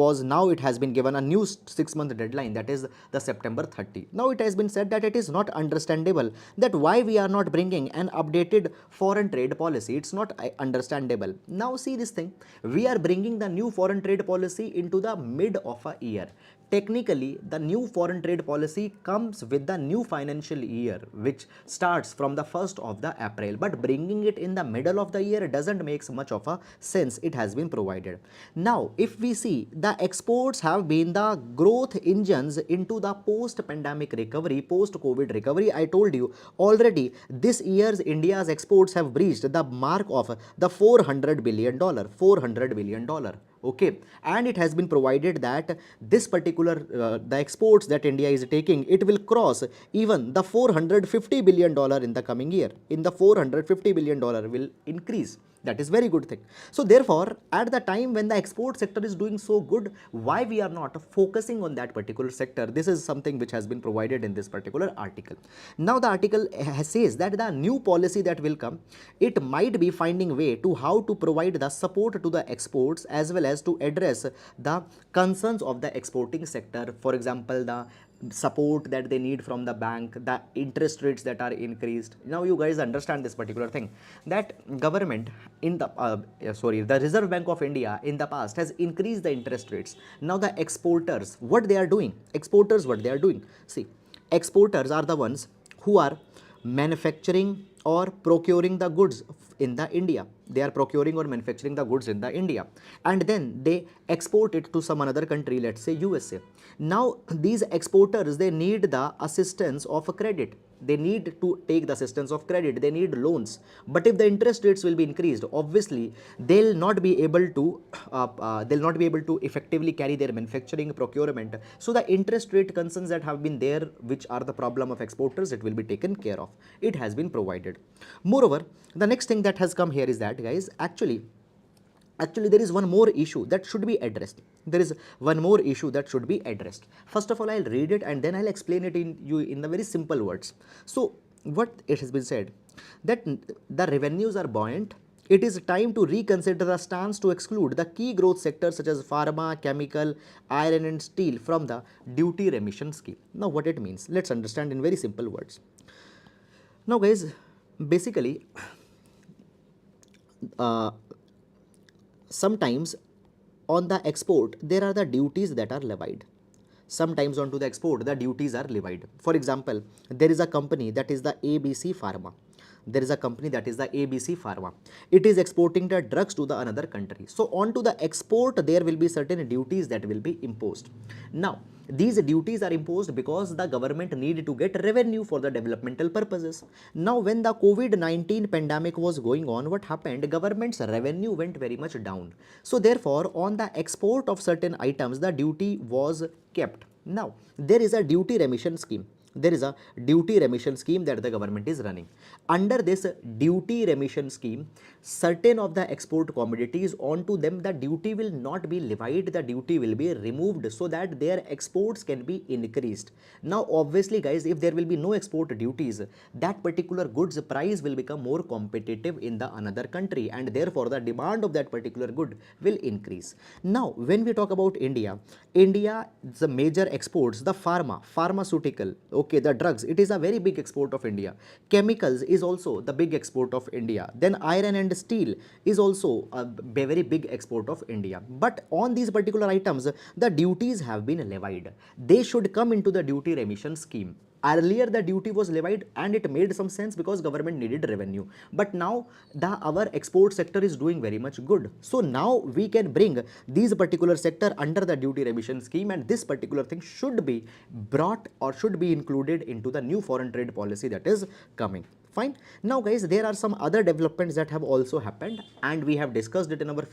has been given a new 6-month deadline, that is the September 30. Now it has been said that it is not understandable that why we are not bringing an updated foreign trade policy. It's not understandable. Now see this thing, we are bringing the new foreign trade policy into the mid of a year. Technically, the new foreign trade policy comes with the new financial year, which starts from the 1st of the April, but bringing it in the middle of the year doesn't make much of a sense. It has been provided. Now, if we see, the exports have been the growth engines into the post-pandemic recovery, post-COVID recovery. I told you already, this year's India's exports have breached the mark of the $400 billion, $400 billion. Okay, and it has been provided that this particular the exports that India is taking, it will cross even the $450 billion in the coming year. In the $450 billion will increase. That is very good thing. So therefore, at the time when the export sector is doing so good, why we are not focusing on that particular sector? This is something which has been provided in this particular article. Now the article says that the new policy that will come, it might be finding way to how to provide the support to the exports as well as to address the concerns of the exporting sector. For example, the support that they need from the bank, the interest rates that are increased. Now you guys understand this particular thing, that government in the the Reserve Bank of India in the past has increased the interest rates. Now the exporters, what they are doing, see, exporters are the ones who are manufacturing or procuring the goods in the India. They are procuring or manufacturing the goods in the India, and then they export it to some another country, let's say USA. Now these exporters, they need the assistance of a credit. They need to take the assistance of credit. They need loans. But if the interest rates will be increased, obviously they'll not be able to effectively carry their manufacturing procurement. So the interest rate concerns that have been there, which are the problem of exporters, it will be taken care of. It has been provided. Moreover, the next thing that has come here is that, guys, actually there is one more issue that should be addressed. First of all, I'll read it and then I'll explain it in the very simple words. So what it has been said, that the revenues are buoyant. It is time to reconsider the stance to exclude the key growth sectors such as pharma, chemical, iron and steel from the duty remission scheme. Now what it means, let's understand in very simple words. Now guys, basically sometimes on the export there are the duties that are levied. Sometimes onto the export the duties are levied. For example, there is a company that is the ABC Pharma. It is exporting the drugs to the another country. So onto the export there will be certain duties that will be imposed. Now these duties are imposed because the government need to get revenue for the developmental purposes. Now when the COVID-19 pandemic was going on, what happened? Government's revenue went very much down. So therefore, on the export of certain items, the duty was kept. Now there is a duty remission scheme. That the government is running. Under this duty remission scheme, certain of the export commodities, onto them the duty will not be levied, the duty will be removed so that their exports can be increased. Now obviously guys, if there will be no export duties, that particular goods price will become more competitive in the another country, and therefore the demand of that particular good will increase. Now when we talk about India, the major exports, the pharmaceutical, okay, the drugs, it is a very big export of India. Chemicals is also the big export of India. Then iron and steel is also a very big export of India. But on these particular items, the duties have been levied. They should come into the duty remission scheme. Earlier the duty was levied and it made some sense because government needed revenue, but now our export sector is doing very much good. So now we can bring these particular sector under the duty remission scheme, and this particular thing should be brought or should be included into the new foreign trade policy that is coming. Fine. Now guys, there are some other developments that have also happened, and we have discussed it in our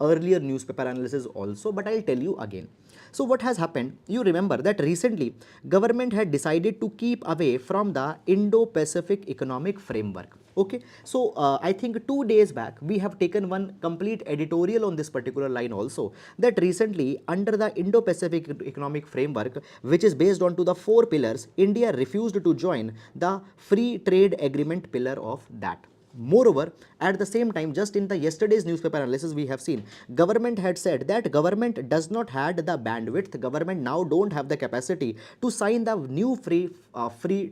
earlier newspaper analysis also, but I'll tell you again. So what has happened, you remember that recently government had decided to keep away from the Indo-Pacific Economic Framework. Okay, so I think 2 days back we have taken one complete editorial on this particular line also, that recently under the Indo-Pacific Economic Framework, which is based on to the 4 pillars, India refused to join the free trade agreement pillar of that. Moreover, at the same time, just in the yesterday's newspaper analysis, we have seen government had said that government does not had the bandwidth, government now don't have the capacity to sign the new free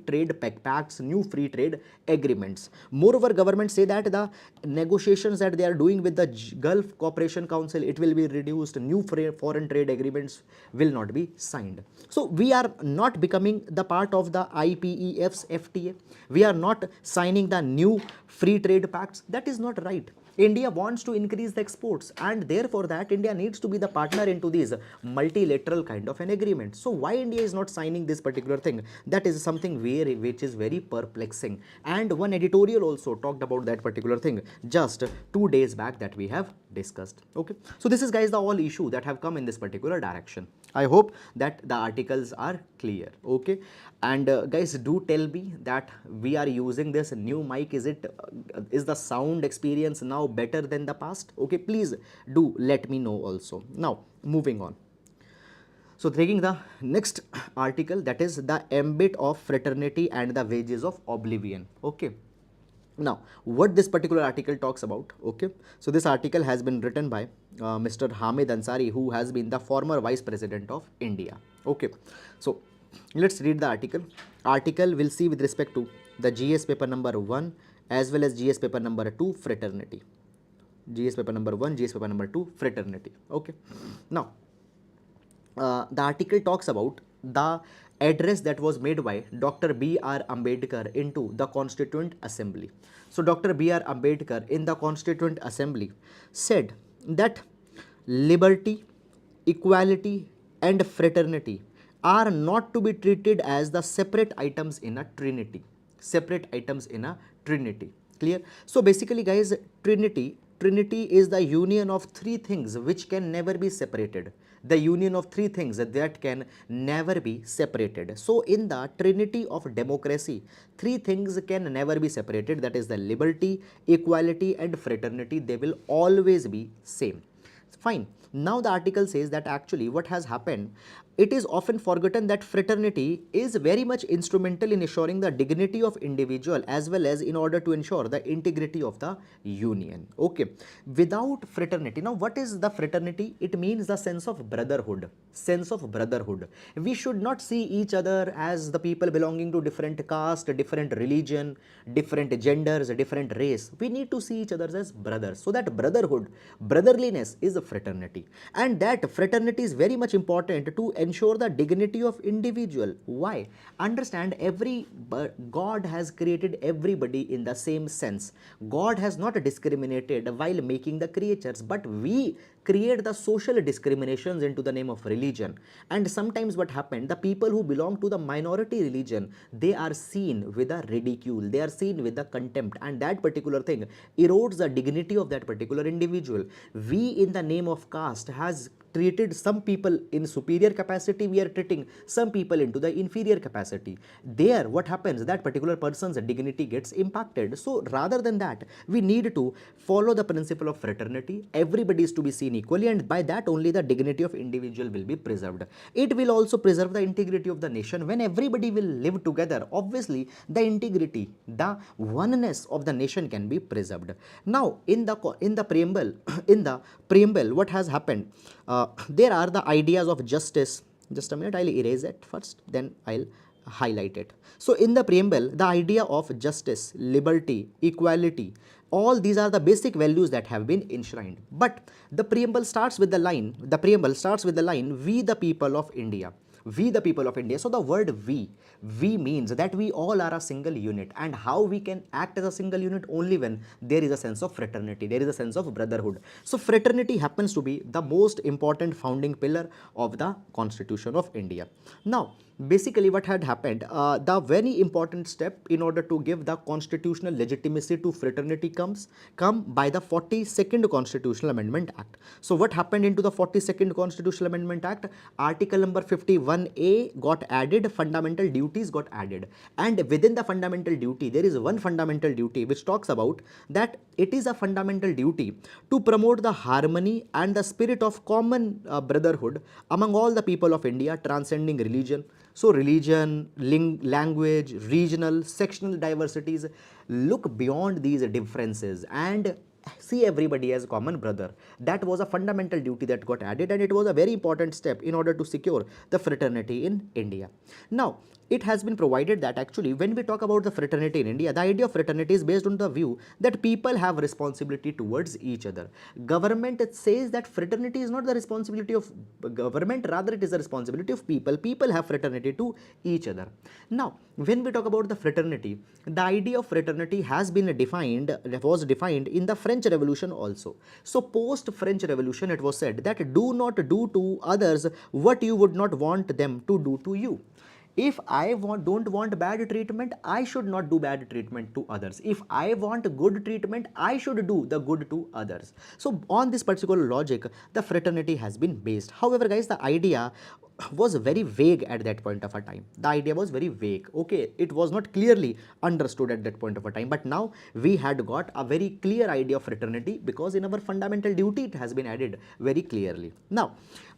trade pacts, new free trade agreements. Moreover, government say that the negotiations that they are doing with the Gulf Cooperation Council, it will be reduced, new foreign trade agreements will not be signed. So we are not becoming the part of the IPEF's FTA. We are not signing the new free trade pacts. That is not right. India wants to increase the exports, and therefore that India needs to be the partner into these multilateral kind of an agreement. So why India is not signing this particular thing? That is something which is very perplexing. And one editorial also talked about that particular thing just 2 days back that we have discussed. Okay, so this is guys the all issue that have come in this particular direction. I hope that the articles are clear. Okay, and guys, do tell me that we are using this new mic. Is the sound experience now better than the past? Okay, please do let me know also. Now moving on. So taking the next article, that is the ambit of fraternity and the wages of oblivion. Okay. Now, what this particular article talks about, okay, so this article has been written by Mr. Hamid Ansari, who has been the former Vice President of India. Okay, so let's read the article. Article will see with respect to the GS paper number 1 as well as GS paper number 2, fraternity. GS paper number 1, GS paper number 2, fraternity. Okay, now the article talks about the address that was made by Dr. B.R. Ambedkar into the Constituent Assembly. So Dr. B.R. Ambedkar in the Constituent Assembly said that liberty, equality and fraternity are not to be treated as the separate items in a trinity. Separate items in a trinity. Clear? So basically guys, Trinity is the union of 3 things which can never be separated. The union of 3 things that can never be separated. So in the trinity of democracy, 3 things can never be separated. That is the liberty, equality and fraternity. They will always be same. Fine. Now the article says that actually what has happened, it is often forgotten that fraternity is very much instrumental in ensuring the dignity of individual as well as in order to ensure the integrity of the union. Okay, without fraternity, now what is the fraternity? It means the sense of brotherhood. Sense of brotherhood. We should not see each other as the people belonging to different caste, different religion, different genders, different race. We need to see each other as brothers. So that brotherhood, brotherliness is a fraternity, and that fraternity is very much important to ensure the dignity of individual. Why? Understand, God has created everybody in the same sense. God has not discriminated while making the creatures, but we create the social discriminations into the name of religion. And sometimes what happened, the people who belong to the minority religion, they are seen with a ridicule, they are seen with a contempt, and that particular thing erodes the dignity of that particular individual. We in the name of caste has treated some people in superior capacity, we are treating some people into the inferior capacity. There what happens, that particular person's dignity gets impacted. So rather than that, we need to follow the principle of fraternity. Everybody is to be seen equally, and by that only the dignity of individual will be preserved. It will also preserve the integrity of the nation. When everybody will live together, obviously the integrity, the oneness of the nation can be preserved. Now in the preamble in the preamble, what has happened, there are the ideas of justice. Just a minute, I'll erase it first, then I'll highlight it. So in the preamble, the idea of justice, liberty, equality, all these are the basic values that have been enshrined. But the preamble starts with the line, we the people of India. we the people of India. So the word we means that we all are a single unit, and how we can act as a single unit only when there is a sense of fraternity, there is a sense of brotherhood. So fraternity happens to be the most important founding pillar of the Constitution of India. Now basically what had happened, the very important step in order to give the constitutional legitimacy to fraternity come by the 42nd Constitutional Amendment Act. So what happened into the 42nd Constitutional Amendment Act? Article number 51A got added, fundamental duties got added, and within the fundamental duty there is one fundamental duty which talks about that it is a fundamental duty to promote the harmony and the spirit of common brotherhood among all the people of India, transcending religion. So religion, language, regional, sectional diversities, look beyond these differences and see everybody as common brother. That was a fundamental duty that got added, and it was a very important step in order to secure the fraternity in India. Now it has been provided that actually when we talk about the fraternity in India, the idea of fraternity is based on the view that people have responsibility towards each other. Government says that fraternity is not the responsibility of government, rather it is the responsibility of people. People have fraternity to each other. Now when we talk about the fraternity, the idea of fraternity has been defined, was defined in the French Revolution also. So post French Revolution it was said that do not do to others what you would not want them to do to you. If I don't want bad treatment, I should not do bad treatment to others. If I want good treatment, I should do the good to others. So on this particular logic, the fraternity has been based. However, guys, the idea was very vague at that point of a time. The idea was very vague. Okay, it was not clearly understood at that point of a time. But now we had got a very clear idea of fraternity because in our fundamental duty it has been added very clearly. Now,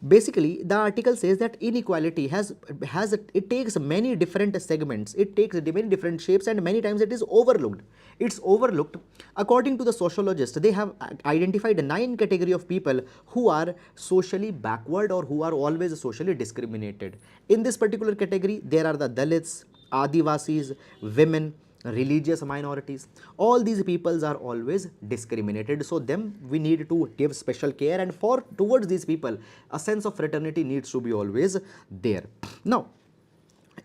basically, the article says that inequality it takes many different segments, it takes many different shapes, and many times it is overlooked. It's overlooked. According to the sociologists, they have identified 9 category of people who are socially backward or who are always socially discriminated. In this particular category, there are the Dalits, Adivasis, women, religious minorities. All these peoples are always discriminated, so them we need to give special care, and for towards these people a sense of fraternity needs to be always there. Now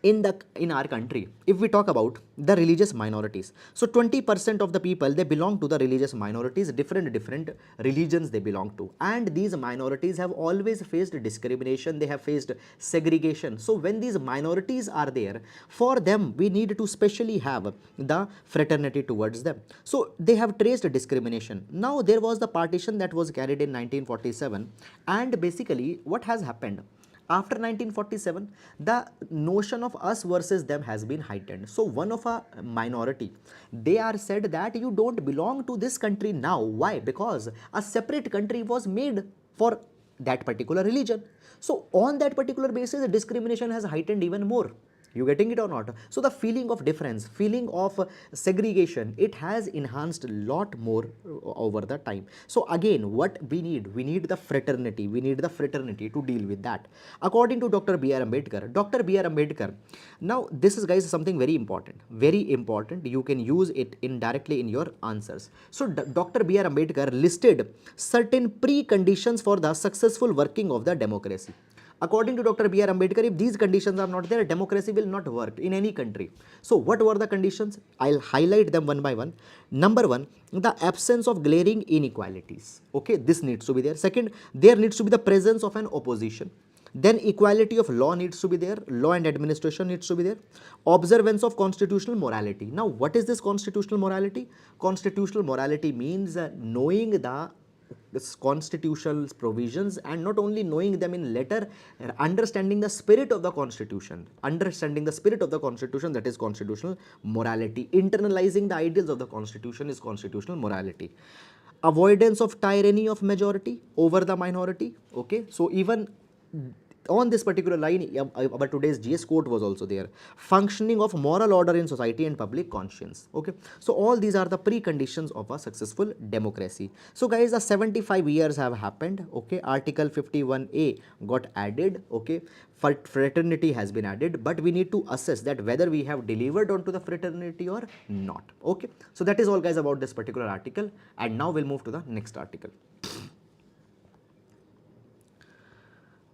in our country, if we talk about the religious minorities, so 20% of the people, they belong to the religious minorities, different religions they belong to, and these minorities have always faced discrimination, they have faced segregation. So when these minorities are there, for them we need to specially have the fraternity towards them. So they have traced discrimination. Now there was the partition that was carried in 1947, and basically what has happened after 1947, the notion of us versus them has been heightened. So one of a minority, they are said that you don't belong to this country now. Why? Because a separate country was made for that particular religion. So on that particular basis, the discrimination has heightened even more. You getting it or not? So the feeling of difference, feeling of segregation, it has enhanced a lot more over the time. So again, what we need the fraternity. We need the fraternity to deal with that. According to Dr. B.R. Ambedkar, now this is, guys, something very important. Very important. You can use it indirectly in your answers. So Dr. B.R. Ambedkar listed certain preconditions for the successful working of the democracy. According to Dr. B.R. Ambedkar, if these conditions are not there, democracy will not work in any country. So what were the conditions? I'll highlight them one by one. Number one, the absence of glaring inequalities. Okay, this needs to be there. Second, there needs to be the presence of an opposition. Then equality of law needs to be there. Law and administration needs to be there. Observance of constitutional morality. Now, what is this constitutional morality? Constitutional morality means knowing the constitutional provisions, and not only knowing them in letter, understanding the spirit of the constitution. Understanding the spirit of the constitution, that is constitutional morality. Internalizing the ideals of the constitution is constitutional morality. Avoidance of tyranny of majority over the minority. Okay, so even on this particular line, our today's GS quote was also there. Functioning of moral order in society and public conscience. Okay, so all these are the preconditions of a successful democracy. So guys, the 75 years have happened. Okay, Article 51A got added. Okay, fraternity has been added, but we need to assess that whether we have delivered onto the fraternity or not. Okay, so that is all, guys, about this particular article, and now we'll move to the next article.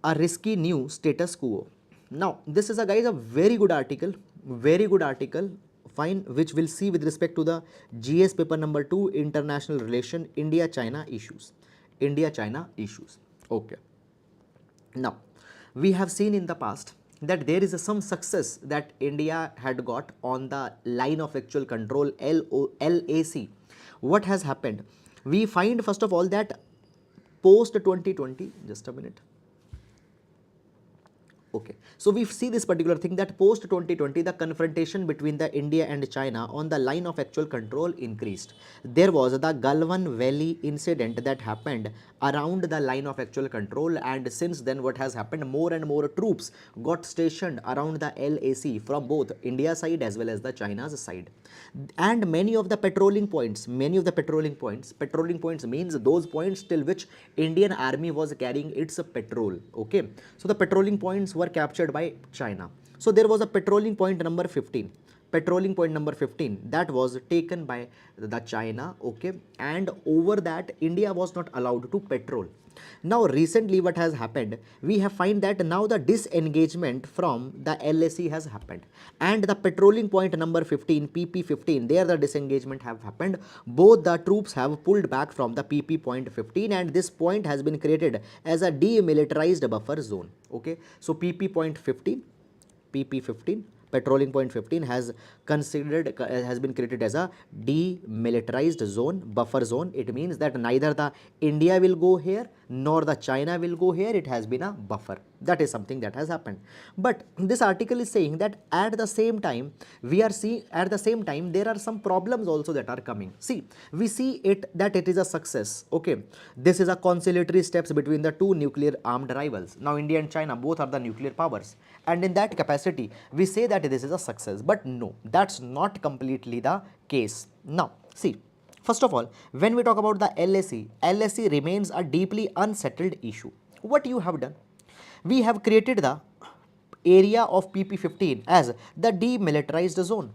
A risky new status quo. Now, this is a guys a very good article, fine, which we'll see with respect to the GS paper number 2, international relation, India-China issues. India-China issues. Okay. Now, we have seen in the past that there is some success that India had got on the line of actual control, LAC. What has happened? We find first of all that post 2020, just a minute. Okay, so we see this particular thing that post 2020 the confrontation between the India and China on the line of actual control increased. There was the Galwan Valley incident that happened around the line of actual control, and since then what has happened, more and more troops got stationed around the LAC from both India side as well as the China's side. And many of the patrolling points means those points till which Indian army was carrying its patrol. Okay, so the patrolling points were captured by China. So there was a patrolling point number 15, that was taken by the China. Okay, and over that India was not allowed to patrol. Now recently what has happened, we have find that now the disengagement from the LAC has happened, and the patrolling point number 15, PP15, there the disengagement have happened. Both the troops have pulled back from the PP point 15, and this point has been created as a demilitarized buffer zone. Okay, so PP point 15, PP15, patrolling point 15 has been created as a demilitarized zone, buffer zone. It means that neither the India will go here nor the China will go here. It has been a buffer. That is something that has happened. But this article is saying that at the same time there are some problems also that are coming. See, we see it that it is a success. Okay, this is a conciliatory steps between the two nuclear armed rivals. Now India and China both are the nuclear powers, and in that capacity we say that this is a success. But no, that's not completely the case. Now see, first of all, when we talk about the LAC remains a deeply unsettled issue. What you have done? We have created the area of PP15 as the demilitarized zone.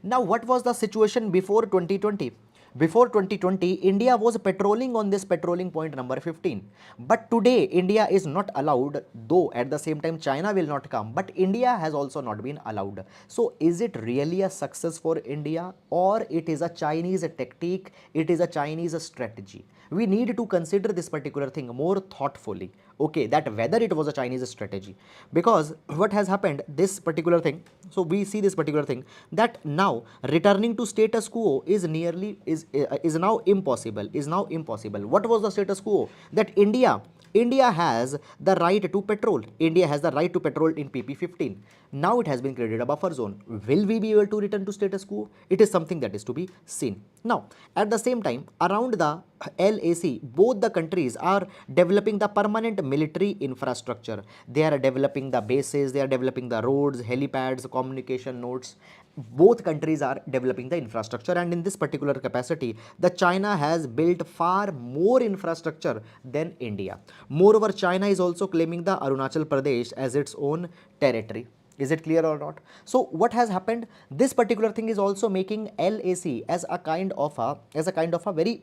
Now what was the situation before 2020? Before 2020, India was patrolling on this patrolling point number 15. But today, India is not allowed, though at the same time China will not come, but India has also not been allowed. So is it really a success for India, or it is a Chinese tactic, it is a Chinese strategy? We need to consider this particular thing more thoughtfully. Okay, that whether it was a Chinese strategy, because what has happened, this particular thing, so we see this particular thing that now returning to status quo is now impossible. What was the status quo? That India has the right to patrol. India has the right to patrol in PP15. Now it has been created a buffer zone. Will we be able to return to status quo? It is something that is to be seen. Now, at the same time, around the LAC, both the countries are developing the permanent military infrastructure. They are developing the bases, they are developing the roads, helipads, communication nodes. Both countries are developing the infrastructure, and in this particular capacity, the China has built far more infrastructure than India. Moreover, China is also claiming the Arunachal Pradesh as its own territory. Is it clear or not? So what has happened? This particular thing is also making LAC as a kind of a very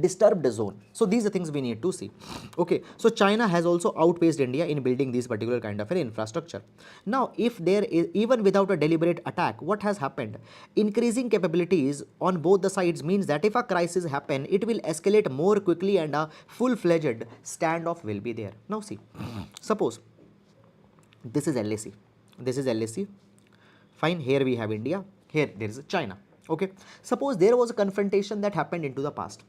disturbed zone. So these are things we need to see. Okay, so China has also outpaced India in building these particular kind of an infrastructure. Now if there is, even without a deliberate attack, what has happened? Increasing capabilities on both the sides means that if a crisis happen, it will escalate more quickly and a full-fledged standoff will be there. Now see, suppose this is LAC, fine, here we have India, here there is China. Okay, suppose there was a confrontation that happened into the past.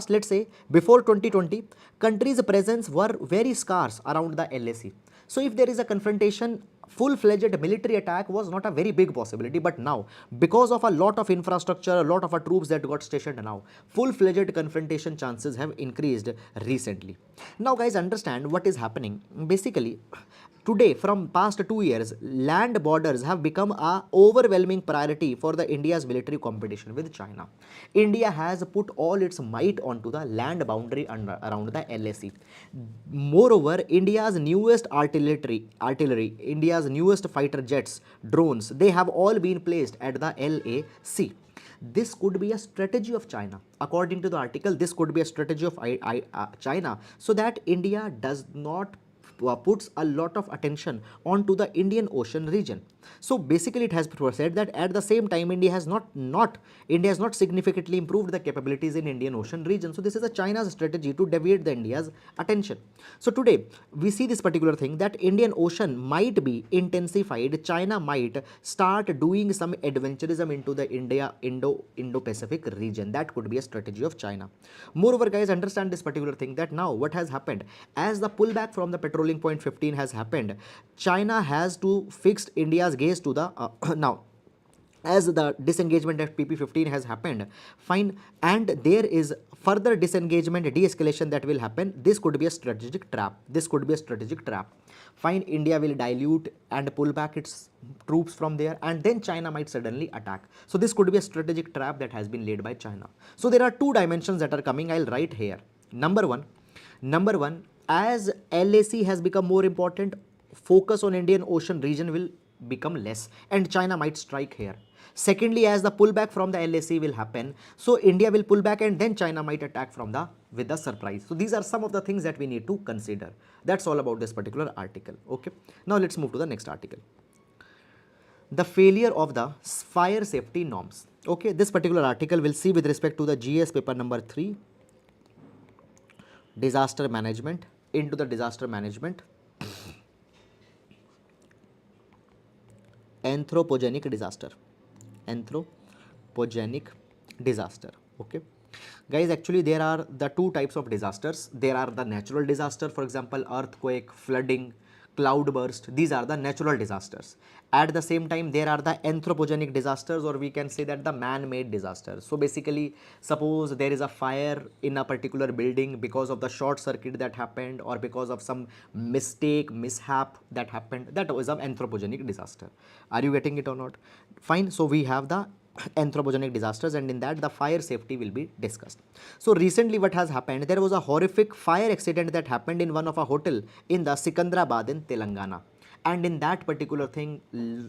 Let's say before 2020, countries' presence were very scarce around the LAC. So if there is a confrontation, full-fledged military attack was not a very big possibility. But now, because of a lot of infrastructure, a lot of our troops that got stationed now, full-fledged confrontation chances have increased recently. Now guys, understand what is happening. Basically, today, from past 2 years, land borders have become a overwhelming priority for the India's military competition with China. India has put all its might onto the land boundary around the LAC. Moreover, India's newest artillery, India's newest fighter jets, drones, they have all been placed at the LAC. This could be a strategy of China. According to the article, this could be a strategy of China, so that India does not puts a lot of attention onto the Indian Ocean region. So basically, it has said that at the same time, India has not significantly improved the capabilities in Indian Ocean region. So this is a China's strategy to deviate the India's attention. So today we see this particular thing that Indian Ocean might be intensified. China might start doing some adventurism into the Indo-Pacific region. That could be a strategy of China. Moreover, guys, understand this particular thing that now what has happened as the pullback from the patrolling point 15 has happened, China has to fix India's gaze to the now as the disengagement at PP15 has happened, fine, and there is further disengagement, de-escalation that will happen. This could be a strategic trap. Fine, India will dilute and pull back its troops from there, and then China might suddenly attack. So this could be a strategic trap that has been laid by China. So there are two dimensions that are coming. I'll write here. Number one, as LAC has become more important, focus on Indian Ocean region will become less, and China might strike here. Secondly, as the pullback from the LAC will happen, so India will pull back and then China might attack with the surprise. So these are some of the things that we need to consider. That's all about this particular article. Okay. Now let's move to the next article. The failure of the fire safety norms. Okay. This particular article will see with respect to the GS paper number 3, disaster management, into the disaster management. Anthropogenic disaster. Okay, guys, actually there are the two types of disasters. There are the natural disaster, for example earthquake, flooding, cloudburst. These are the natural disasters. At the same time, there are the anthropogenic disasters, or we can say that the man-made disasters. So basically, suppose there is a fire in a particular building because of the short circuit that happened, or because of some mishap that happened. That was an anthropogenic disaster. Are you getting it or not? Fine. So we have the anthropogenic disasters, and in that the fire safety will be discussed. So recently what has happened, there was a horrific fire accident that happened in one of a hotel in the Sikandrabad in Telangana. And in that particular thing,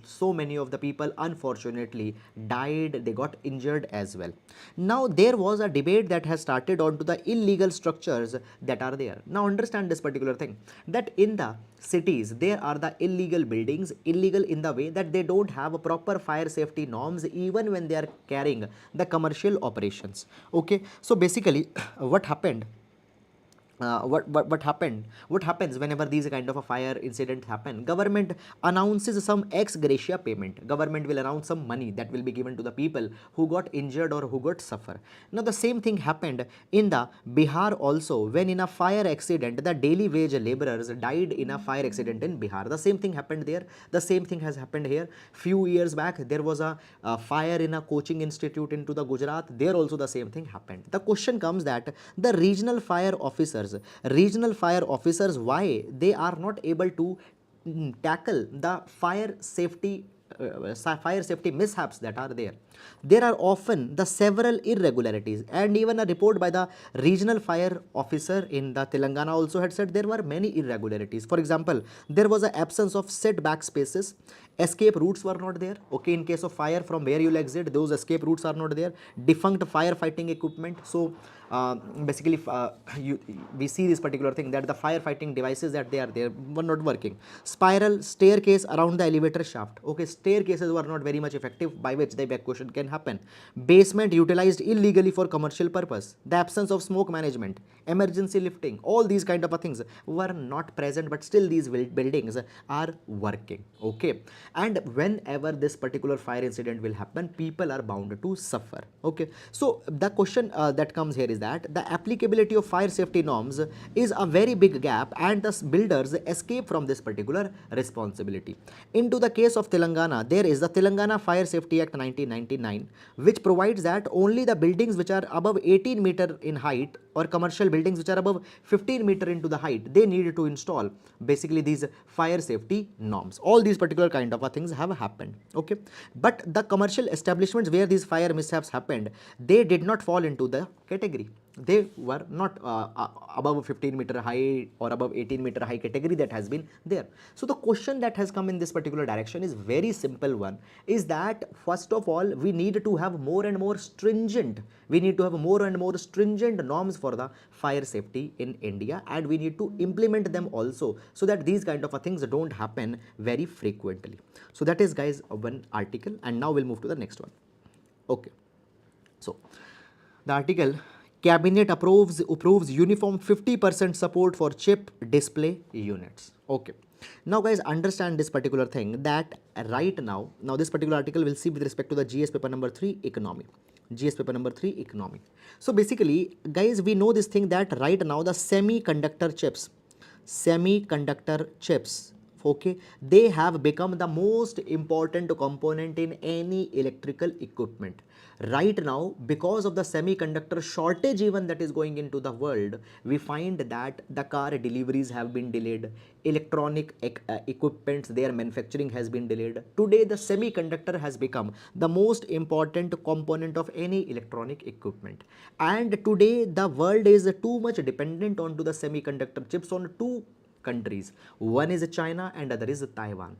so many of the people unfortunately died, they got injured as well. Now there was a debate that has started onto the illegal structures that are there. Now understand this particular thing, that in the cities there are the illegal buildings, illegal in the way that they don't have a proper fire safety norms even when they are carrying the commercial operations. Okay, so basically what happened, what happens whenever these kind of a fire incident happen, government announces some ex gratia payment. Government will announce some money that will be given to the people who got injured or who got suffer. Now the same thing happened in the Bihar also, when in a fire accident the daily wage laborers died in a fire accident in Bihar. The same thing happened there. The same thing has happened here. Few years back there was a fire in a coaching institute into the Gujarat. There also the same thing happened. The question comes that the regional fire officers, why they are not able to tackle the fire safety mishaps that are there. There are often the several irregularities, and even a report by the regional fire officer in the Telangana also had said there were many irregularities. For example, there was an absence of setback spaces, escape routes were not there. Okay, in case of fire, from where you'll exit, those escape routes are not there. Defunct firefighting equipment. So basically we see this particular thing, that the firefighting devices that they are there were not working. Spiral staircase around the elevator shaft. Okay, staircases were not very much effective, by which the evacuation can happen. Basement utilized illegally for commercial purpose. The absence of smoke management, emergency lifting, all these kind of things were not present, but still these buildings are working. Okay, and whenever this particular fire incident will happen, people are bound to suffer. Okay, so the question that comes here is that the applicability of fire safety norms is a very big gap, and thus builders escape from this particular responsibility. Into the case of Telangana, there is the Telangana Fire Safety Act 1999, which provides that only the buildings which are above 18 meter in height, or commercial buildings which are above 15 meter into the height, they need to install basically these fire safety norms. All these particular kind of things have happened. Okay, but the commercial establishments where these fire mishaps happened, they did not fall into the category. basically they were not above 15-meter high or above 18-meter high category that has been there. So the question that has come in this particular direction is very simple one, is that first of all we need to have more and more stringent norms for the fire safety in India, and we need to implement them also, so that these kind of things don't happen very frequently. So that is guys one article, and now we'll move to the next one. Okay, so the article, Cabinet approves uniform 50% support for chip display units. Okay. Now guys, understand this particular thing, that right now this particular article will see with respect to the GS paper number 3 economy. GS paper number 3 economy. So basically guys, we know this thing that right now the semiconductor chips, okay, they have become the most important component in any electrical equipment. Right now, because of the semiconductor shortage even that is going into the world, we find that the car deliveries have been delayed, electronic equipments, their manufacturing has been delayed. Today, the semiconductor has become the most important component of any electronic equipment. And today, the world is too much dependent on to the semiconductor chips on two countries. One is China and other is Taiwan.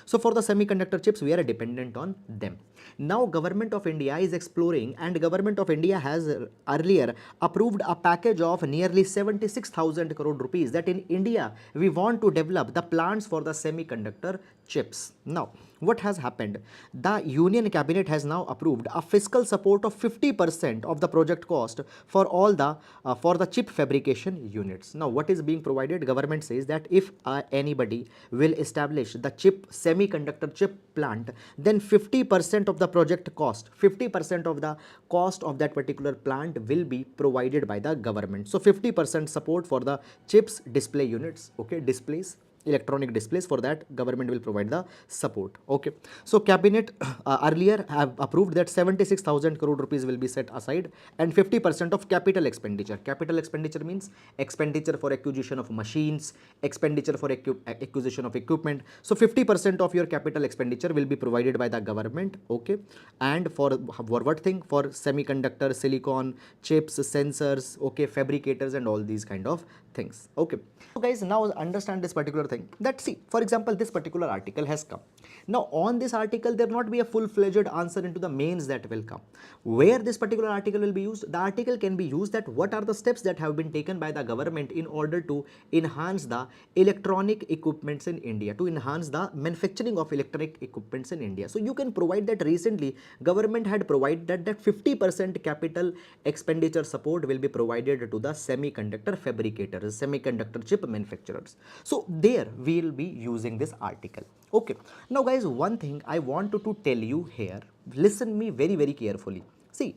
So for the semiconductor chips, we are dependent on them. Now government of India is exploring, and government of India has earlier approved a package of nearly 76,000 crore rupees, that in India we want to develop the plants for the semiconductor chips. Now what has happened? The Union Cabinet has now approved a fiscal support of 50% of the project cost for all the for the chip fabrication units. Now what is being provided? Government says that if anybody will establish the semiconductor chip plant, then 50% of the project cost, 50% of the cost of that particular plant will be provided by the government. So 50% support for the chips display units, okay, displays, electronic displays, for that government will provide the support. Okay, so cabinet earlier have approved that 76,000 crore rupees will be set aside, and 50% of capital expenditure. Capital expenditure means expenditure for acquisition of machines, expenditure for acquisition of equipment. So 50% of your capital expenditure will be provided by the government. Okay, and for what thing? For semiconductor, silicon, chips, sensors, okay, fabricators and all these kind of things. Okay, so guys, now understand this particular thing, that see, for example, this particular article has come. Now on this article there not be a full-fledged answer into the mains that will come. Where this particular article will be used? The article can be used that what are the steps that have been taken by the government in order to enhance the electronic equipments in India, to enhance the manufacturing of electronic equipments in India. So you can provide that. Recently government had provided that 50% capital expenditure support will be provided to the semiconductor fabricators, semiconductor chip manufacturers. So there we will be using this article. Okay, now guys, one thing I want to tell you here, listen me very carefully. See,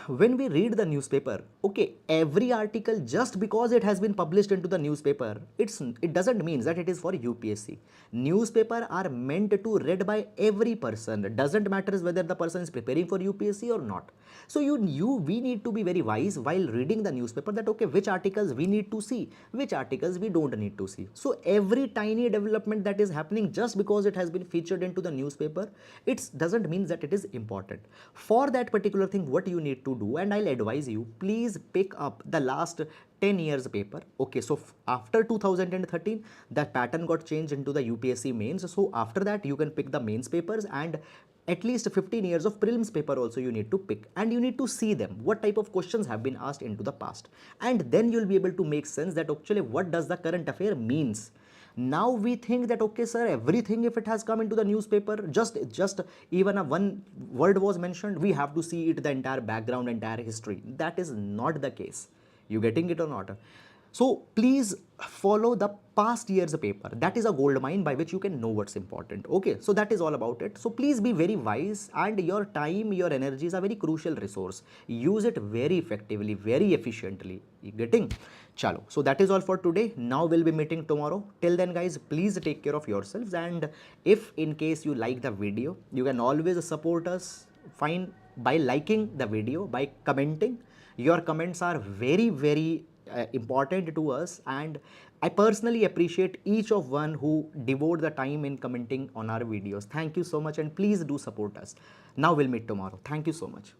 when we read the newspaper, okay, every article, just because it has been published into the newspaper, it doesn't mean that it is for UPSC. Newspaper are meant to read by every person. It doesn't matter whether the person is preparing for UPSC or not. So we need to be very wise while reading the newspaper, that okay, which articles we need to see, which articles we don't need to see. So every tiny development that is happening, just because it has been featured into the newspaper, it doesn't mean that it is important. For that particular thing, what you need to do, and I'll advise you, please pick up the last 10 years paper. Okay, so after 2013 that pattern got changed into the UPSC mains. So after that you can pick the mains papers, and at least 15 years of prelims paper also you need to pick, and you need to see them, what type of questions have been asked into the past, and then you'll be able to make sense that actually what does the current affair means. Now we think that okay sir, everything if it has come into the newspaper, just even a one word was mentioned, we have to see it, the entire background, entire history. That is not the case. You getting it or not? So please follow the past year's paper. That is a gold mine by which you can know what's important. Okay, so that is all about it. So please be very wise, and your time, your energy is a very crucial resource. Use it very effectively, very efficiently. You getting? Chalo. So that is all for today. Now we'll be meeting tomorrow. Till then guys, please take care of yourselves, and if in case you like the video, you can always support us fine by liking the video, by commenting. Your comments are very important to us, and I personally appreciate each of one who devote the time in commenting on our videos. Thank you so much, and please do support us. Now we'll meet tomorrow. Thank you so much.